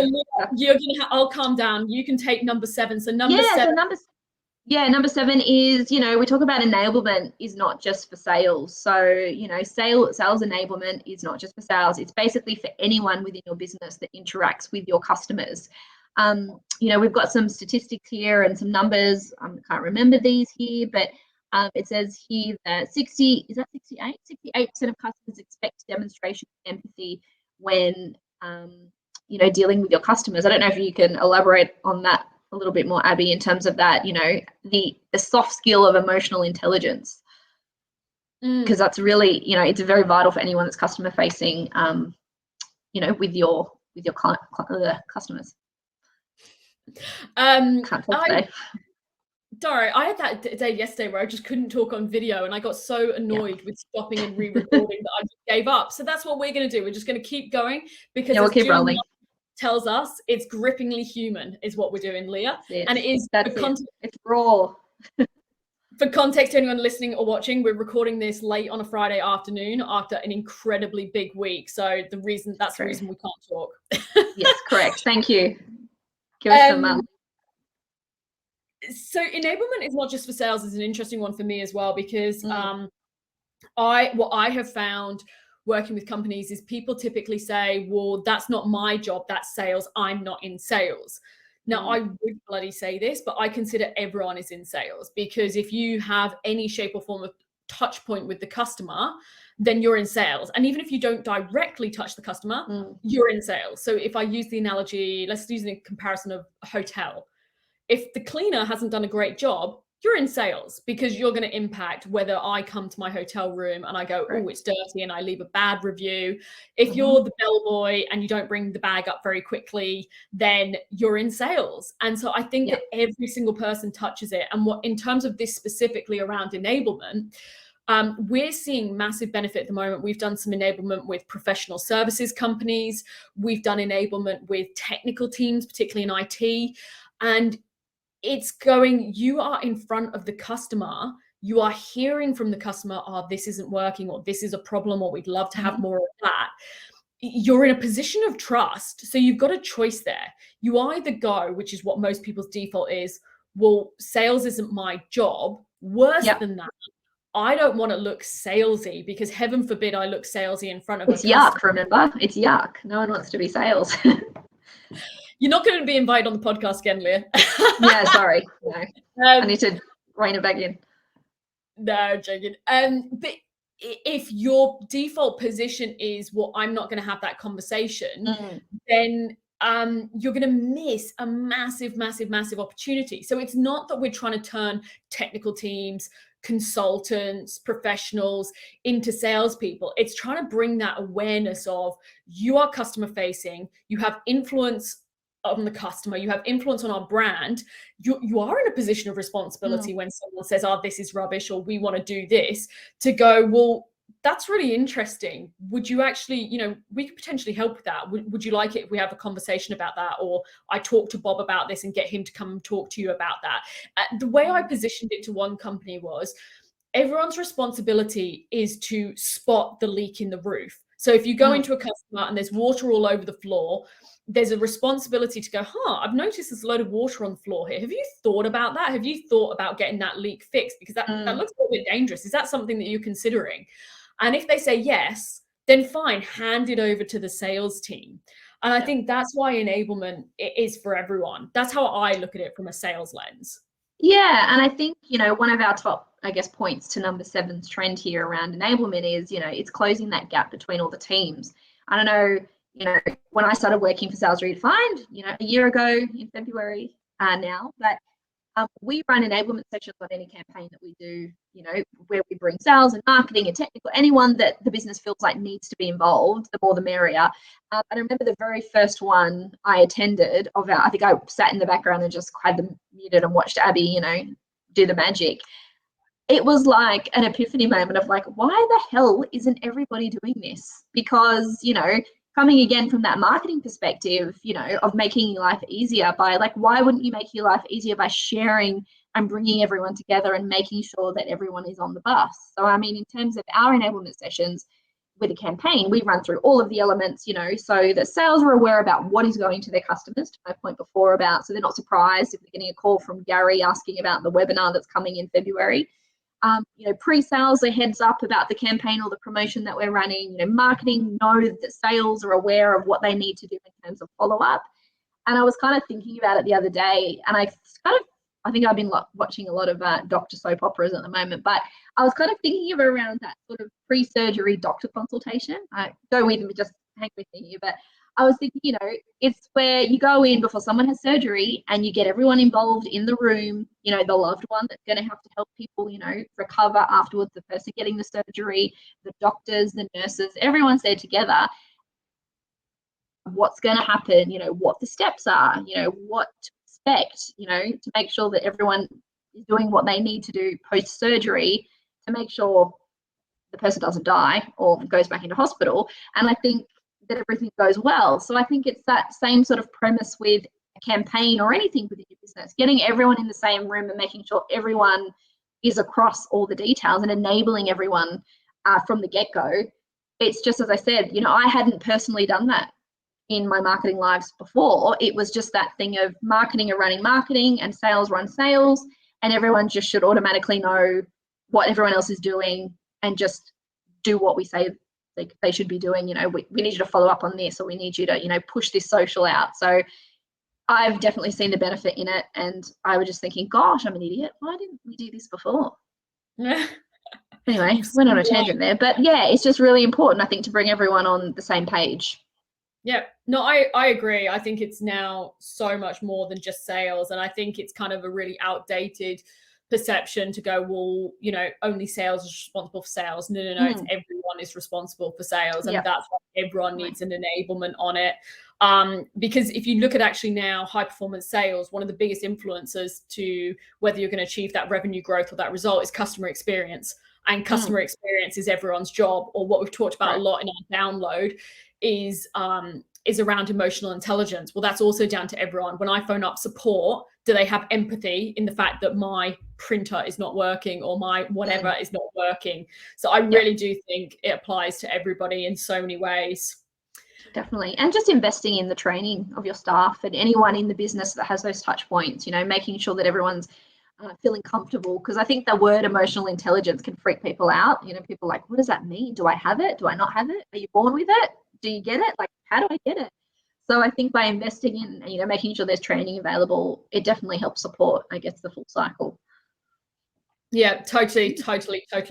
Speaker 1: So I'll calm down. You can take number 7. So number 7.
Speaker 2: Number 7 is, we talk about enablement is not just for sales. So, sales enablement is not just for sales. It's basically for anyone within your business that interacts with your customers. We've got some statistics here and some numbers. I can't remember these here, but it says here that 68% of customers expect demonstration of empathy when dealing with your customers. I don't know if you can elaborate on that a little bit more, Abbie, in terms of that, the soft skill of emotional intelligence, because that's really, it's very vital for anyone that's customer facing, with your customers. Can't talk today.
Speaker 1: Sorry, I had that day yesterday where I just couldn't talk on video and I got so annoyed with stopping and re-recording that I just gave up. So that's what we're going to do. We're just going to keep going because
Speaker 2: we'll keep rolling.
Speaker 1: Tells us it's grippingly human is what we're doing, Leah. And it is
Speaker 2: it's raw.
Speaker 1: For context to anyone listening or watching, we're recording this late on a Friday afternoon after an incredibly big week. So the reason we can't talk.
Speaker 2: Yes, correct. Thank you. Give us some
Speaker 1: So enablement is not just for sales is an interesting one for me as well, because what I have found working with companies is people typically say, well, that's not my job, that's sales, I'm not in sales. Now, I would bloody say this, but I consider everyone is in sales, because if you have any shape or form of touch point with the customer, then you're in sales. And even if you don't directly touch the customer, you're in sales. So if I use the analogy, let's use the comparison of a hotel. If the cleaner hasn't done a great job, you're in sales, because you're going to impact whether I come to my hotel room and I go, oh, it's dirty, and I leave a bad review. If you're the bellboy and you don't bring the bag up very quickly, then you're in sales. And so I think that every single person touches it. And what, in terms of this specifically around enablement, we're seeing massive benefit at the moment. We've done some enablement with professional services companies. We've done enablement with technical teams, particularly in IT. And it's going, you are in front of the customer, you are hearing from the customer, oh, this isn't working, or this is a problem, or we'd love to have more of that. You're in a position of trust. So you've got a choice there. You either go, which is what most people's default is, well, sales isn't my job. Worse than that, I don't want to look salesy, because heaven forbid I look salesy in front of
Speaker 2: it's yuck, remember? It's yuck. No one wants to be sales.
Speaker 1: You're not going to be invited on the podcast again, Leah.
Speaker 2: Yeah, sorry. No. I need to rein it back in.
Speaker 1: No, joking. But if your default position is, well, I'm not going to have that conversation, then you're going to miss a massive, massive, massive opportunity. So it's not that we're trying to turn technical teams, consultants, professionals into salespeople. It's trying to bring that awareness of, you are customer facing, you have influence on the customer, you have influence on our brand, you are in a position of responsibility when someone says, oh, this is rubbish, or we want to do this, to go, well, that's really interesting. Would you actually, we could potentially help with that. Would you like it if we have a conversation about that? Or I talk to Bob about this and get him to come and talk to you about that. The way I positioned it to one company was, everyone's responsibility is to spot the leak in the roof. So if you go into a customer and there's water all over the floor, there's a responsibility to go, I've noticed there's a load of water on the floor here. Have you thought about that? Have you thought about getting that leak fixed? Because that looks a little bit dangerous. Is that something that you're considering? And if they say yes, then fine, hand it over to the sales team. And I think that's why enablement is for everyone. That's how I look at it from a sales lens.
Speaker 2: Yeah, and I think, one of our top, I guess, points to number seven's trend here around enablement is, it's closing that gap between all the teams. I don't know, when I started working for Sales Redefined, a year ago in February now, but we run enablement sessions on any campaign that we do, where we bring sales and marketing and technical, anyone that the business feels like needs to be involved, the more the merrier. And I remember the very first one I attended I think I sat in the background and just had them muted and watched Abbie, do the magic. It was like an epiphany moment of like, why the hell isn't everybody doing this? Because, coming again from that marketing perspective, of making your life easier by like, why wouldn't you make your life easier by sharing and bringing everyone together and making sure that everyone is on the bus? So, I mean, in terms of our enablement sessions with a campaign, we run through all of the elements, so that sales are aware about what is going to their customers, to my point before about, so they're not surprised if they're getting a call from Gary asking about the webinar that's coming in February. Pre-sales, a heads up about the campaign or the promotion that we're running. Marketing knows that sales are aware of what they need to do in terms of follow-up. And I was kind of thinking about it the other day, and I think I've been watching a lot of doctor soap operas at the moment, but I was kind of thinking of around that sort of pre-surgery doctor consultation. Go with me, just hang with me here, but I was thinking, it's where you go in before someone has surgery and you get everyone involved in the room, the loved one that's going to have to help people, recover afterwards, the person getting the surgery, the doctors, the nurses, everyone's there together. What's going to happen, what the steps are, what to expect, to make sure that everyone is doing what they need to do post-surgery to make sure the person doesn't die or goes back into hospital. And I think that everything goes well. So I think it's that same sort of premise with a campaign or anything within your business, getting everyone in the same room and making sure everyone is across all the details and enabling everyone from the get-go. It's just, as I said, I hadn't personally done that in my marketing lives before. It was just that thing of marketing are running marketing and sales run sales, and everyone just should automatically know what everyone else is doing and just do what we say they should be doing. We need you to follow up on this, or we need you to, push this social out. So I've definitely seen the benefit in it. And I was just thinking, gosh, I'm an idiot. Why didn't we do this before? Anyway, went on a tangent there. But yeah, it's just really important, I think, to bring everyone on the same page.
Speaker 1: Yeah, no, I agree. I think it's now so much more than just sales. And I think it's kind of a really outdated perception to go, well, only sales is responsible for sales. No, it's everyone is responsible for sales. And that's why everyone needs an enablement on it. Because if you look at actually now high performance sales, one of the biggest influencers to whether you're going to achieve that revenue growth or that result is customer experience. And customer experience is everyone's job, or what we've talked about a lot in our download is around emotional intelligence. Well, that's also down to everyone. When I phone up support, do they have empathy in the fact that my printer is not working or my whatever is not working? So I really do think it applies to everybody in so many ways.
Speaker 2: Definitely. And just investing in the training of your staff and anyone in the business that has those touch points, making sure that everyone's feeling comfortable, because I think the word emotional intelligence can freak people out. People are like, what does that mean? Do I have it? Do I not have it? Are you born with it? Do you get it? Like, how do I get it? So I think by investing in, making sure there's training available, it definitely helps support, I guess, the full cycle.
Speaker 1: Yeah, totally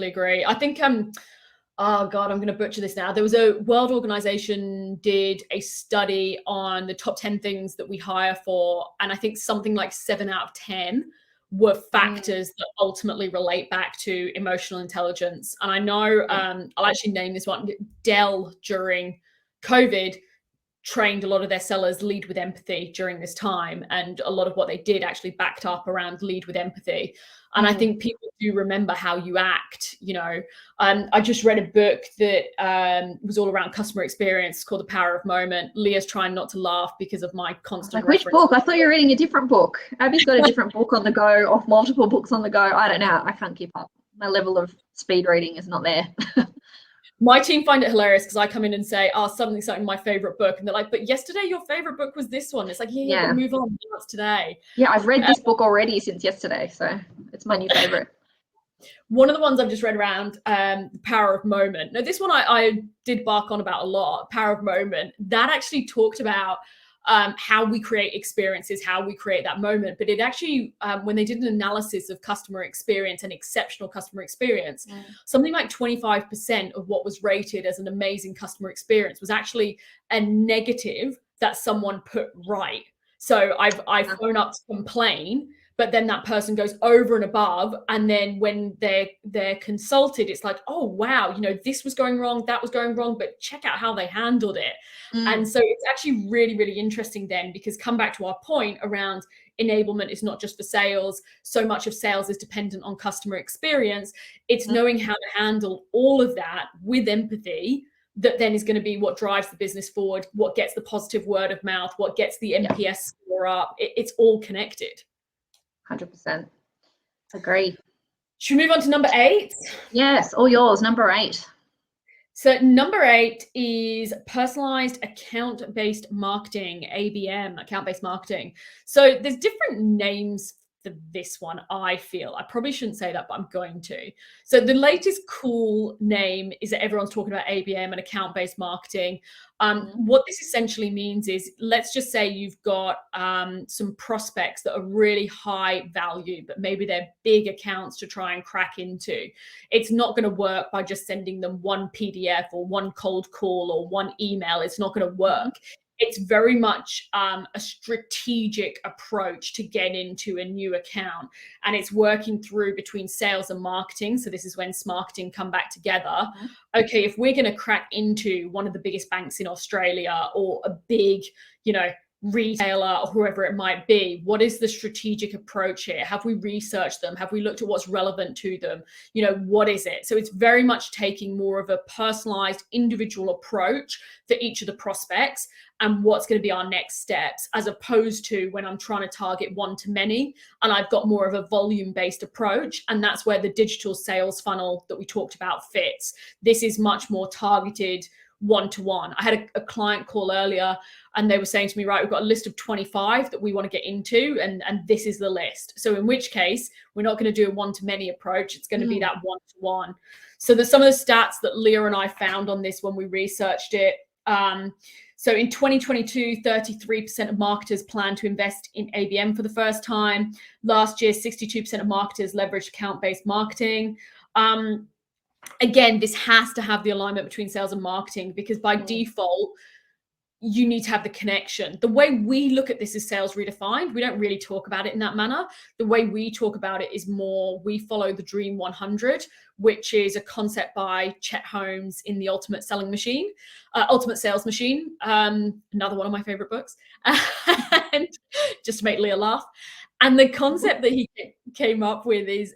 Speaker 1: agree. I think, oh God, I'm going to butcher this now. There was a World Organization did a study on the top 10 things that we hire for. And I think something like 7 out of 10 were factors that ultimately relate back to emotional intelligence. And I know, I'll actually name this one. Dell during COVID trained a lot of their sellers lead with empathy during this time. And a lot of what they did actually backed up around lead with empathy. And I think people do remember how you act, I just read a book that was all around customer experience called The Power of Moment. Leah's trying not to laugh because of my constant
Speaker 2: which book? I thought you were reading a different book. Abbie's got a different book on the go, or multiple books on the go. I don't know. I can't keep up. My level of speed reading is not there.
Speaker 1: My team find it hilarious because I come in and say, something, my favorite book. And they're like, but yesterday your favorite book was this one. It's like, yeah. But move on. That's today.
Speaker 2: Yeah, I've read this book already since yesterday. So it's my new favorite.
Speaker 1: One of the ones I've just read around, The Power of Moment. Now, this one I did bark on about a lot, Power of Moment. That actually talked about how we create experiences, how we create that moment. But it actually, when they did an analysis of customer experience and exceptional customer experience, something like 25% of what was rated as an amazing customer experience was actually a negative that someone put right. So I phone up to complain, but then that person goes over and above, and then when they're consulted, it's like, oh wow, you know, this was going wrong, that was going wrong, but check out how they handled it. And so it's actually really, really interesting then, because come back to our point around enablement is not just for sales. So much of sales is dependent on customer experience. It's knowing how to handle all of that with empathy that then is going to be what drives the business forward, what gets the positive word of mouth, what gets the NPS score up. It's all connected.
Speaker 2: 100%. Agree.
Speaker 1: Should we move on to number 8?
Speaker 2: Yes, all yours. Number 8.
Speaker 1: So number 8 is personalized account-based marketing, ABM, account-based marketing. So there's different names for this one, I feel. I probably shouldn't say that, but I'm going to. So the latest cool name is that everyone's talking about ABM and account-based marketing. What this essentially means is, let's just say you've got some prospects that are really high value, but maybe they're big accounts to try and crack into. It's not going to work by just sending them one PDF or one cold call or one email. It's not going to work. It's very much a strategic approach to get into a new account, and it's working through between sales and marketing. So this is when SMarketing come back together. Okay, if we're going to crack into one of the biggest banks in Australia, or a big, you know, retailer or whoever it might be, what is the strategic approach here? Have we researched them? Have we looked at what's relevant to them? You know, what is it? So it's very much taking more of a personalized individual approach for each of the prospects and what's going to be our next steps, as opposed to when I'm trying to target one to many and I've got more of a volume based approach. And that's where the digital sales funnel that we talked about fits. This is much more targeted one-to-one. I had a client call earlier and they were saying to me, right, we've got a list of 25 that we want to get into, and this is the list. So in which case, we're not going to do a one-to-many approach. It's going to be that one-to-one. So there's some of the stats that Leah and I found on this when we researched it. So in 2022, 33% of marketers plan to invest in ABM for the first time. Last year, 62% of marketers leveraged account-based marketing. Again, this has to have the alignment between sales and marketing, because by default, you need to have the connection. The way we look at this is Sales Redefined. We don't really talk about it in that manner. The way we talk about it is more, we follow the Dream 100, which is a concept by Chet Holmes in the Ultimate Sales Machine, another one of my favorite books, and just to make Leah laugh. And the concept that he came up with is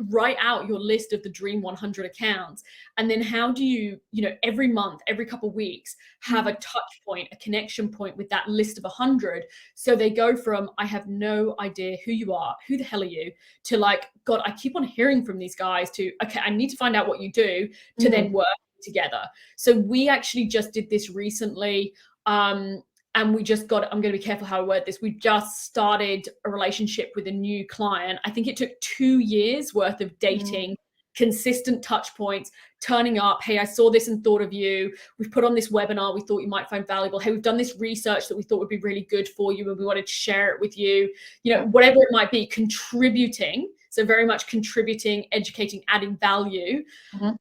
Speaker 1: write out your list of the Dream 100 accounts. And then how do you, every month, every couple of weeks, have a touch point, a connection point with that list of 100. So they go from, I have no idea who you are, who the hell are you, to like, God, I keep on hearing from these guys, to, okay, I need to find out what you do, to then work together. So we actually just did this recently. And we just got, I'm going to be careful how I word this. We just started a relationship with a new client. I think it took 2 years worth of dating, consistent touch points, turning up. Hey, I saw this and thought of you. We've put on this webinar we thought you might find valuable. Hey, we've done this research that we thought would be really good for you, and we wanted to share it with you. Whatever it might be, contributing. So very much contributing, educating, adding value. And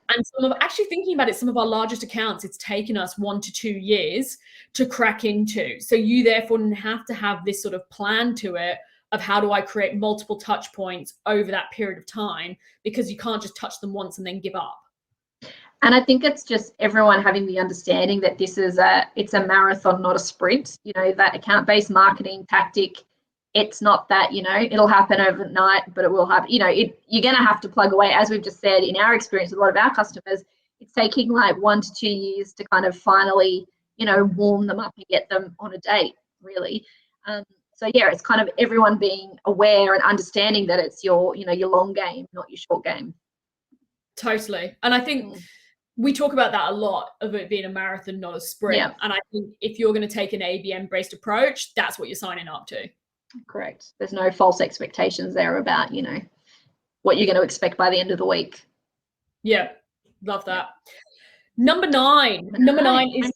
Speaker 1: actually thinking about it, some of our largest accounts, it's taken us 1 to 2 years to crack into. So you therefore have to have this sort of plan to it of how do I create multiple touch points over that period of time, because you can't just touch them once and then give up.
Speaker 2: And I think it's just everyone having the understanding that this is it's a marathon, not a sprint. That account-based marketing tactic, it's not that, it'll happen overnight, but it will happen. You're going to have to plug away. As we've just said, in our experience with a lot of our customers, it's taking like 1 to 2 years to kind of finally, warm them up and get them on a date, really. So yeah, it's kind of everyone being aware and understanding that it's your long game, not your short game.
Speaker 1: Totally. And I think we talk about that a lot, of it being a marathon, not a sprint. Yeah. And I think if you're going to take an ABM-based approach, that's what you're signing up to.
Speaker 2: Correct. There's no false expectations there about, what you're going to expect by the end of the week.
Speaker 1: Yeah, love that. Number nine is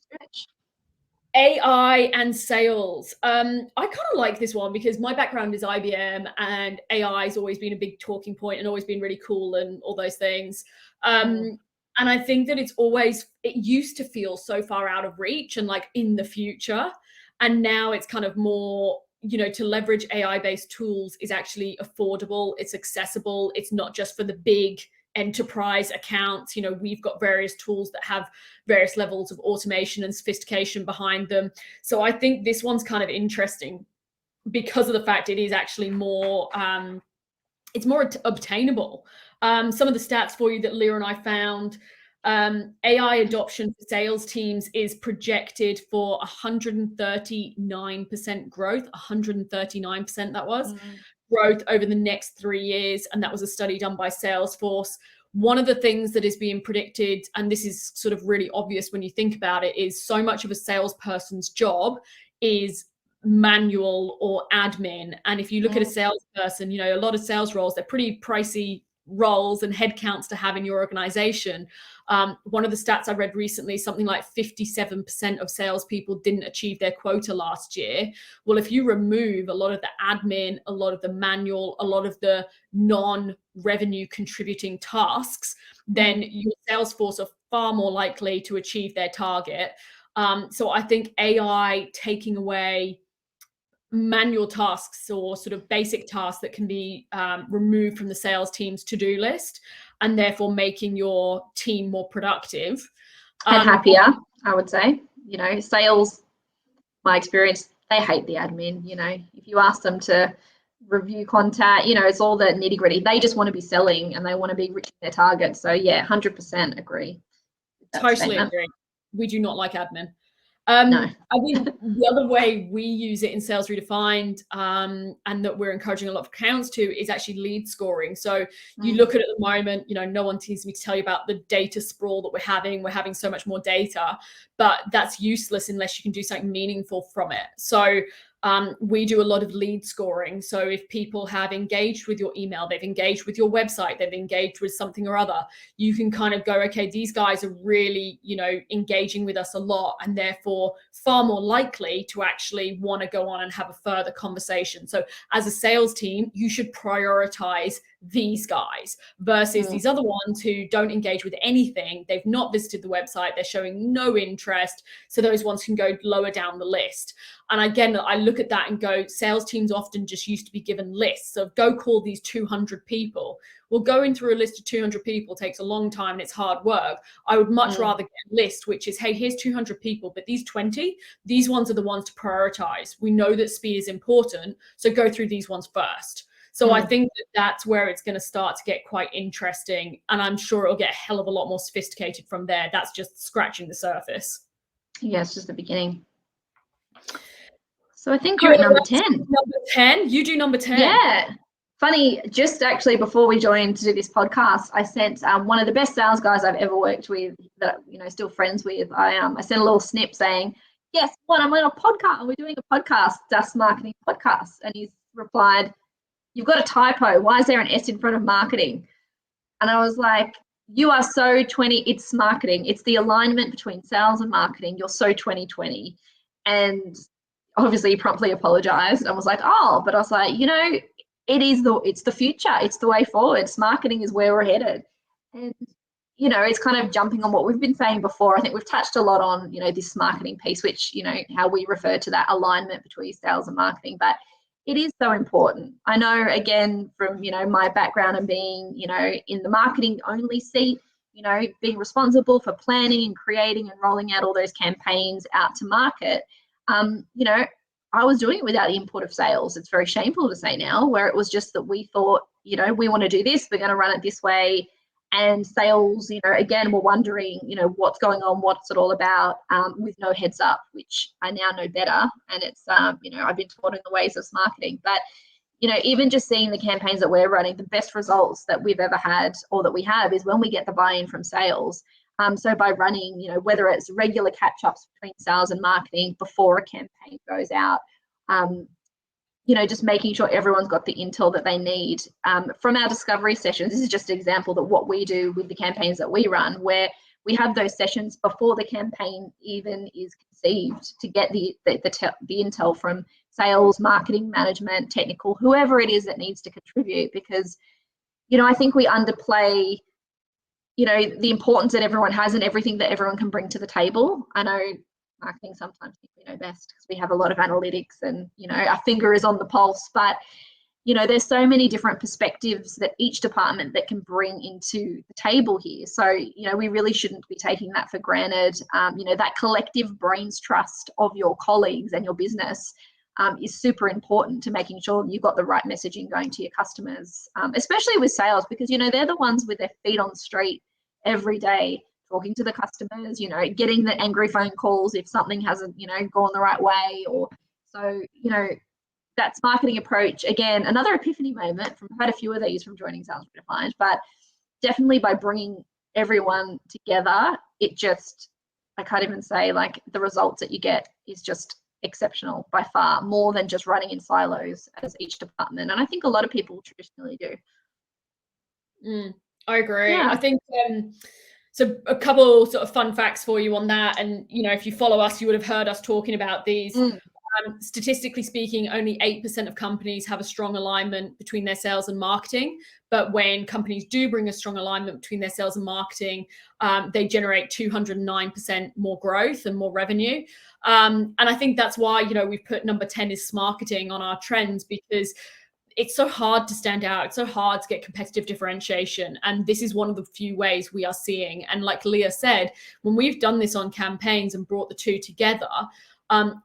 Speaker 1: AI and sales. I kind of like this one because my background is IBM, and AI has always been a big talking point and always been really cool and all those things. And I think that it used to feel so far out of reach and like in the future. And now it's kind of more, to leverage AI-based tools is actually affordable, it's accessible, it's not just for the big enterprise accounts. We've got various tools that have various levels of automation and sophistication behind them. So I think this one's kind of interesting because of the fact it is actually more, it's more obtainable. Some of the stats for you that Leah and I found, AI adoption for sales teams is projected for 139% growth, 139% that was. Growth over the next 3 years, and that was a study done by Salesforce. One of the things that is being predicted, and this is sort of really obvious when you think about it, is so much of a salesperson's job is manual or admin. And if you look at a salesperson, a lot of sales roles, they're pretty pricey roles and headcounts to have in your organization. One of the stats I read recently, something like 57% of salespeople didn't achieve their quota last year. Well, if you remove a lot of the admin, a lot of the manual, a lot of the non-revenue contributing tasks, then your sales force are far more likely to achieve their target. So I think AI taking away manual tasks or sort of basic tasks that can be removed from the sales team's to-do list, and therefore making your team more productive.
Speaker 2: And happier, I would say. Sales, my experience, they hate the admin. If you ask them to review contact, it's all the nitty gritty. They just want to be selling and they want to be reaching their targets. So yeah, 100% agree.
Speaker 1: Totally agree. We do not like admin.
Speaker 2: No.
Speaker 1: I think the other way we use it in Sales Redefined, and that we're encouraging a lot of accounts to, is actually lead scoring. So you look at it at the moment, no one seems to me to tell you about the data sprawl that we're having. We're having so much more data, but that's useless unless you can do something meaningful from it. So we do a lot of lead scoring. So if people have engaged with your email, they've engaged with your website, they've engaged with something or other, you can kind of go, okay, these guys are really, engaging with us a lot, and therefore far more likely to actually want to go on and have a further conversation. So as a sales team, you should prioritize these guys versus these other ones who don't engage with anything. They've not visited the website, they're showing no interest. So those ones can go lower down the list. And again, I look at that and go, sales teams often just used to be given lists of go call these 200 people. Well, going through a list of 200 people takes a long time and it's hard work. I would much rather get a list, which is, hey, here's 200 people, but these 20, these ones are the ones to prioritize. We know that speed is important, so go through these ones first. So I think that's where it's going to start to get quite interesting. And I'm sure it'll get a hell of a lot more sophisticated from there. That's just scratching the surface.
Speaker 2: Yeah, it's just the beginning. So I think we're at number 10.
Speaker 1: Number 10? You do number 10.
Speaker 2: Yeah. Funny, just actually before we joined to do this podcast, I sent one of the best sales guys I've ever worked with, that still friends with. I sent a little snip saying, "Yes, what? I'm on a podcast. We're doing a podcast, Dust Marketing Podcast." And he's replied, "You've got a typo. Why is there an S in front of marketing?" And I was like, "You are so 20. It's marketing. It's the alignment between sales and marketing. You're so 2020." And obviously he promptly apologized and was like, "Oh," but I was like, it's the future. It's the way forward. Marketing is where we're headed. And, it's kind of jumping on what we've been saying before. I think we've touched a lot on, this marketing piece, which, how we refer to that alignment between sales and marketing, but it is so important. I know, again, from, my background and being, in the marketing only seat, being responsible for planning and creating and rolling out all those campaigns out to market, I was doing it without the input of sales. It's very shameful to say now, where it was just that we thought, we want to do this, we're going to run it this way. And sales, again, we're wondering, what's going on, what's it all about, with no heads up, which I now know better. And it's, I've been taught in the ways of marketing. But, even just seeing the campaigns that we're running, the best results that we've ever had or that we have is when we get the buy-in from sales. So by running, whether it's regular catch-ups between sales and marketing before a campaign goes out, just making sure everyone's got the intel that they need. From our discovery sessions, this is just an example that what we do with the campaigns that we run, where we have those sessions before the campaign even is conceived to get the intel from sales, marketing, management, technical, whoever it is that needs to contribute, because, I think we underplay, the importance that everyone has and everything that everyone can bring to the table. I know marketing sometimes think we know best because we have a lot of analytics and, our finger is on the pulse, but there's so many different perspectives that each department that can bring into the table here. So, we really shouldn't be taking that for granted. That collective brains trust of your colleagues and your business is super important to making sure you've got the right messaging going to your customers, especially with sales, because, they're the ones with their feet on the street every day, talking to the customers, getting the angry phone calls if something hasn't, gone the right way. Or so, that's marketing approach. Again, another epiphany moment from, I've had a few of these from joining Sales Redefined, but definitely by bringing everyone together, I can't even say, like, the results that you get is just exceptional by far, more than just running in silos as each department. And I think a lot of people traditionally do.
Speaker 1: I agree.
Speaker 2: Yeah.
Speaker 1: I think, so a couple sort of fun facts for you on that. And, if you follow us, you would have heard us talking about these. Statistically speaking, only 8% of companies have a strong alignment between their sales and marketing. But when companies do bring a strong alignment between their sales and marketing, they generate 209% more growth and more revenue. And I think that's why, we've put number 10 is SMarketing on our trends, because it's so hard to stand out. It's so hard to get competitive differentiation. And this is one of the few ways we are seeing. And like Leah said, when we've done this on campaigns and brought the two together,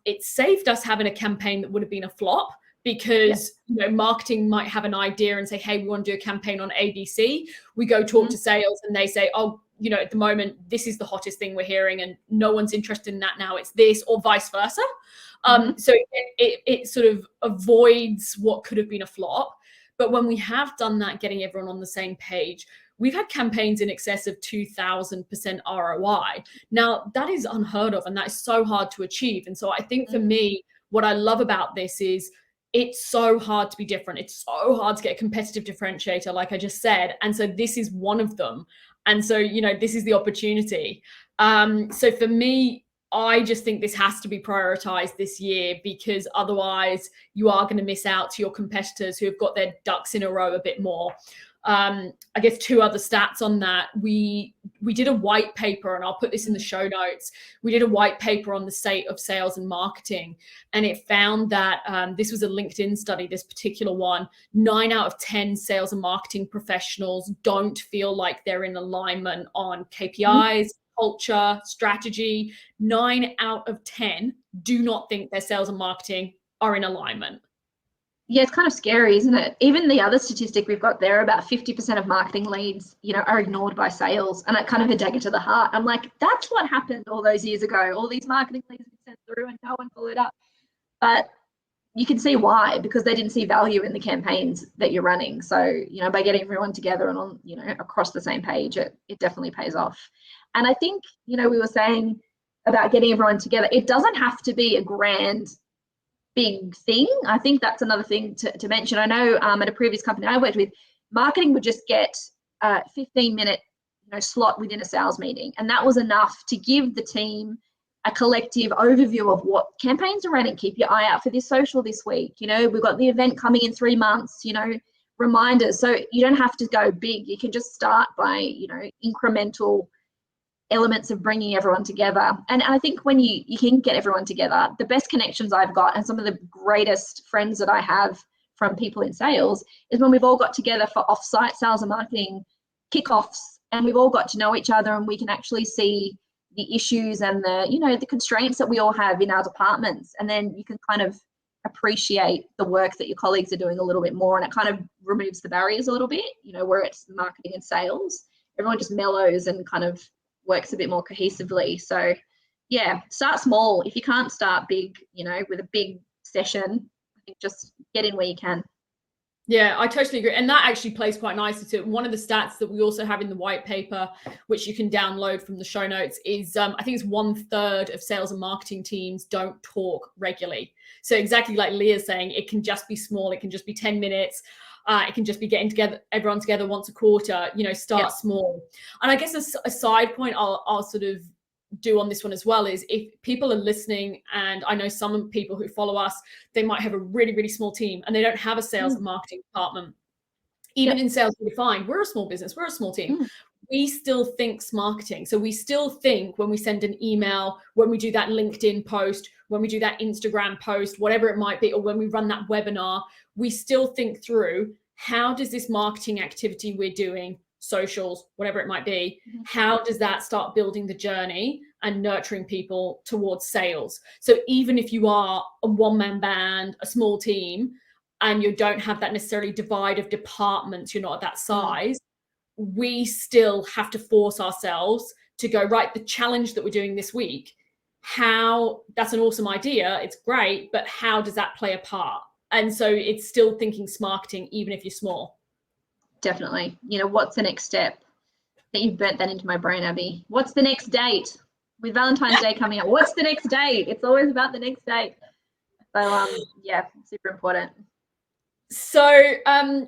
Speaker 1: it saved us having a campaign that would have been a flop, because marketing might have an idea and say, hey, we want to do a campaign on ABC. We go talk to sales and they say, oh, at the moment, this is the hottest thing we're hearing and no one's interested in that now, it's this, or vice versa. So it sort of avoids what could have been a flop. But when we have done that, getting everyone on the same page, we've had campaigns in excess of 2,000% ROI. Now, that is unheard of, and that is so hard to achieve. And so I think for me, what I love about this is it's so hard to be different. It's so hard to get a competitive differentiator, like I just said. And so this is one of them. And so, this is the opportunity. So for me, I just think this has to be prioritized this year, because otherwise you are going to miss out to your competitors who have got their ducks in a row a bit more. I guess two other stats on that. We did a white paper, and I'll put this in the show notes. We did a white paper on the state of sales and marketing, and it found that this was a LinkedIn study, this particular one. 9 out of 10 sales and marketing professionals don't feel like they're in alignment on KPIs, culture, strategy. 9 out of 10 do not think their sales and marketing are in alignment.
Speaker 2: Yeah, it's kind of scary, isn't it? Even the other statistic we've got there, about 50% of marketing leads, are ignored by sales. And it kind of a dagger to the heart. I'm like, that's what happened all those years ago. All these marketing leads were sent through and no one followed up. But you can see why, because they didn't see value in the campaigns that you're running. So, by getting everyone together and on, across the same page, it definitely pays off. And I think, we were saying about getting everyone together, it doesn't have to be a grand big thing. I think that's another thing to mention. I know at a previous company I worked with, marketing would just get a 15-minute slot within a sales meeting, and that was enough to give the team a collective overview of what campaigns are running. Keep your eye out for this social this week. We've got the event coming in 3 months. Reminders. So you don't have to go big. You can just start by incremental elements of bringing everyone together. And I think when you can get everyone together, the best connections I've got and some of the greatest friends that I have from people in sales is when we've all got together for offsite sales and marketing kickoffs, and we've all got to know each other, and we can actually see the issues and the constraints that we all have in our departments. And then you can kind of appreciate the work that your colleagues are doing a little bit more, and it kind of removes the barriers a little bit, where it's marketing and sales. Everyone just mellows and kind of works a bit more cohesively. So yeah, start small. If you can't start big, with a big session, I think just get in where you can.
Speaker 1: Yeah, I totally agree. And that actually plays quite nicely to one of the stats that we also have in the white paper, which you can download from the show notes, is I think it's 1/3 of sales and marketing teams don't talk regularly. So exactly like Leah's saying, it can just be small. It can just be 10 minutes. It can just be getting everyone together once a quarter, start small. And I guess a side point I'll sort of do on this one as well is, if people are listening, and I know some people who follow us, they might have a really, really small team and they don't have a sales and marketing department. Even in Sales Redefined, we're a small business, we're a small team. We still think marketing. So we still think, when we send an email, when we do that LinkedIn post, when we do that Instagram post, whatever it might be, or when we run that webinar, we still think through, how does this marketing activity we're doing, socials, whatever it might be, how does that start building the journey and nurturing people towards sales? So even if you are a one-man band, a small team, and you don't have that necessarily divide of departments, you're not at that size, we still have to force ourselves to go, right, the challenge that we're doing this week, that's an awesome idea, it's great, but how does that play a part? And so it's still thinking marketing, even if you're small.
Speaker 2: Definitely. What's the next step? That you've burnt that into my brain, Abbie. What's the next date? With Valentine's Day coming up, what's the next date? It's always about the next date. So yeah, super important.
Speaker 1: So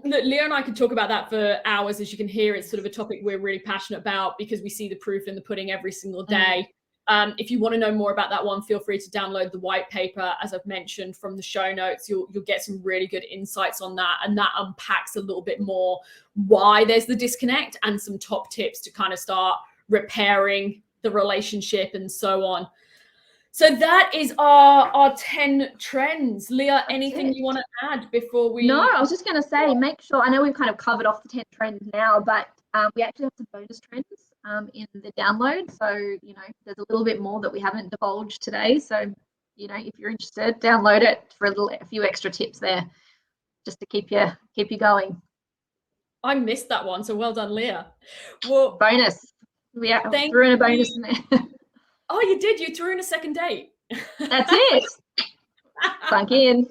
Speaker 1: look, Leah and I could talk about that for hours. As you can hear, it's sort of a topic we're really passionate about, because we see the proof in the pudding every single day. If you want to know more about that one, feel free to download the white paper, as I've mentioned, from the show notes. You'll get some really good insights on that, and that unpacks a little bit more why there's the disconnect and some top tips to kind of start repairing the relationship and so on. So that is our 10 trends. Leah, anything you want to add before we...
Speaker 2: No, I was just going to say, make sure, I know we've kind of covered off the 10 trends now, but we actually have some bonus trends in the download. So, there's a little bit more that we haven't divulged today. So, if you're interested, download it for a few extra tips there, just to keep you going.
Speaker 1: I missed that one, so well done, Leah. Well,
Speaker 2: bonus. We threw in a bonus in there.
Speaker 1: Oh, you did? You threw in a second date.
Speaker 2: That's it. Sunk in.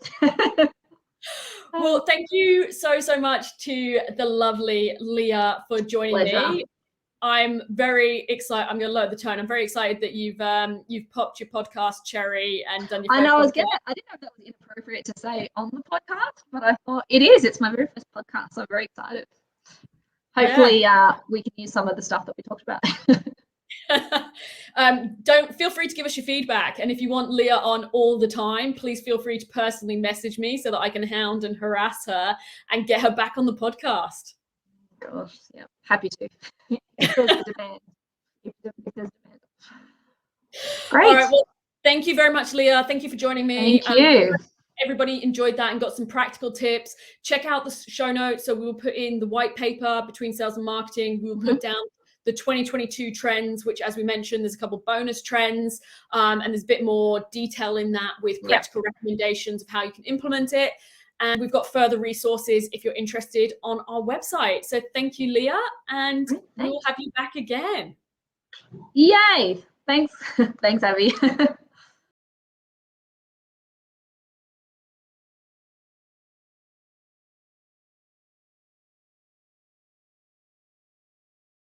Speaker 1: Well, thank you so much to the lovely Leah for joining me. I'm very excited. I'm going to lower the tone. I'm very excited that you've popped your podcast cherry and done your first
Speaker 2: I didn't know if that was inappropriate to say on the podcast, but I thought it is. It's my very first podcast, so I'm very excited. Hopefully we can use some of the stuff that we talked about.
Speaker 1: Don't feel free to give us your feedback, and if you want Leah on all the time, please feel free to personally message me so that I can hound and harass her and get her back on the podcast.
Speaker 2: Gosh, yeah, happy to. If there's a demand. If there's demand. Great.
Speaker 1: All right, well, thank you very much, Leah. Thank you for joining me.
Speaker 2: Thank you.
Speaker 1: Everybody enjoyed that and got some practical tips. Check out the show notes. So we will put in the white paper between sales and marketing. We will put down the 2022 trends, which, as we mentioned, there's a couple of bonus trends, and there's a bit more detail in that with practical recommendations of how you can implement it. And we've got further resources if you're interested on our website. So thank you, Leah, and we'll have you back again.
Speaker 2: Yay. Thanks. Thanks, Abbie.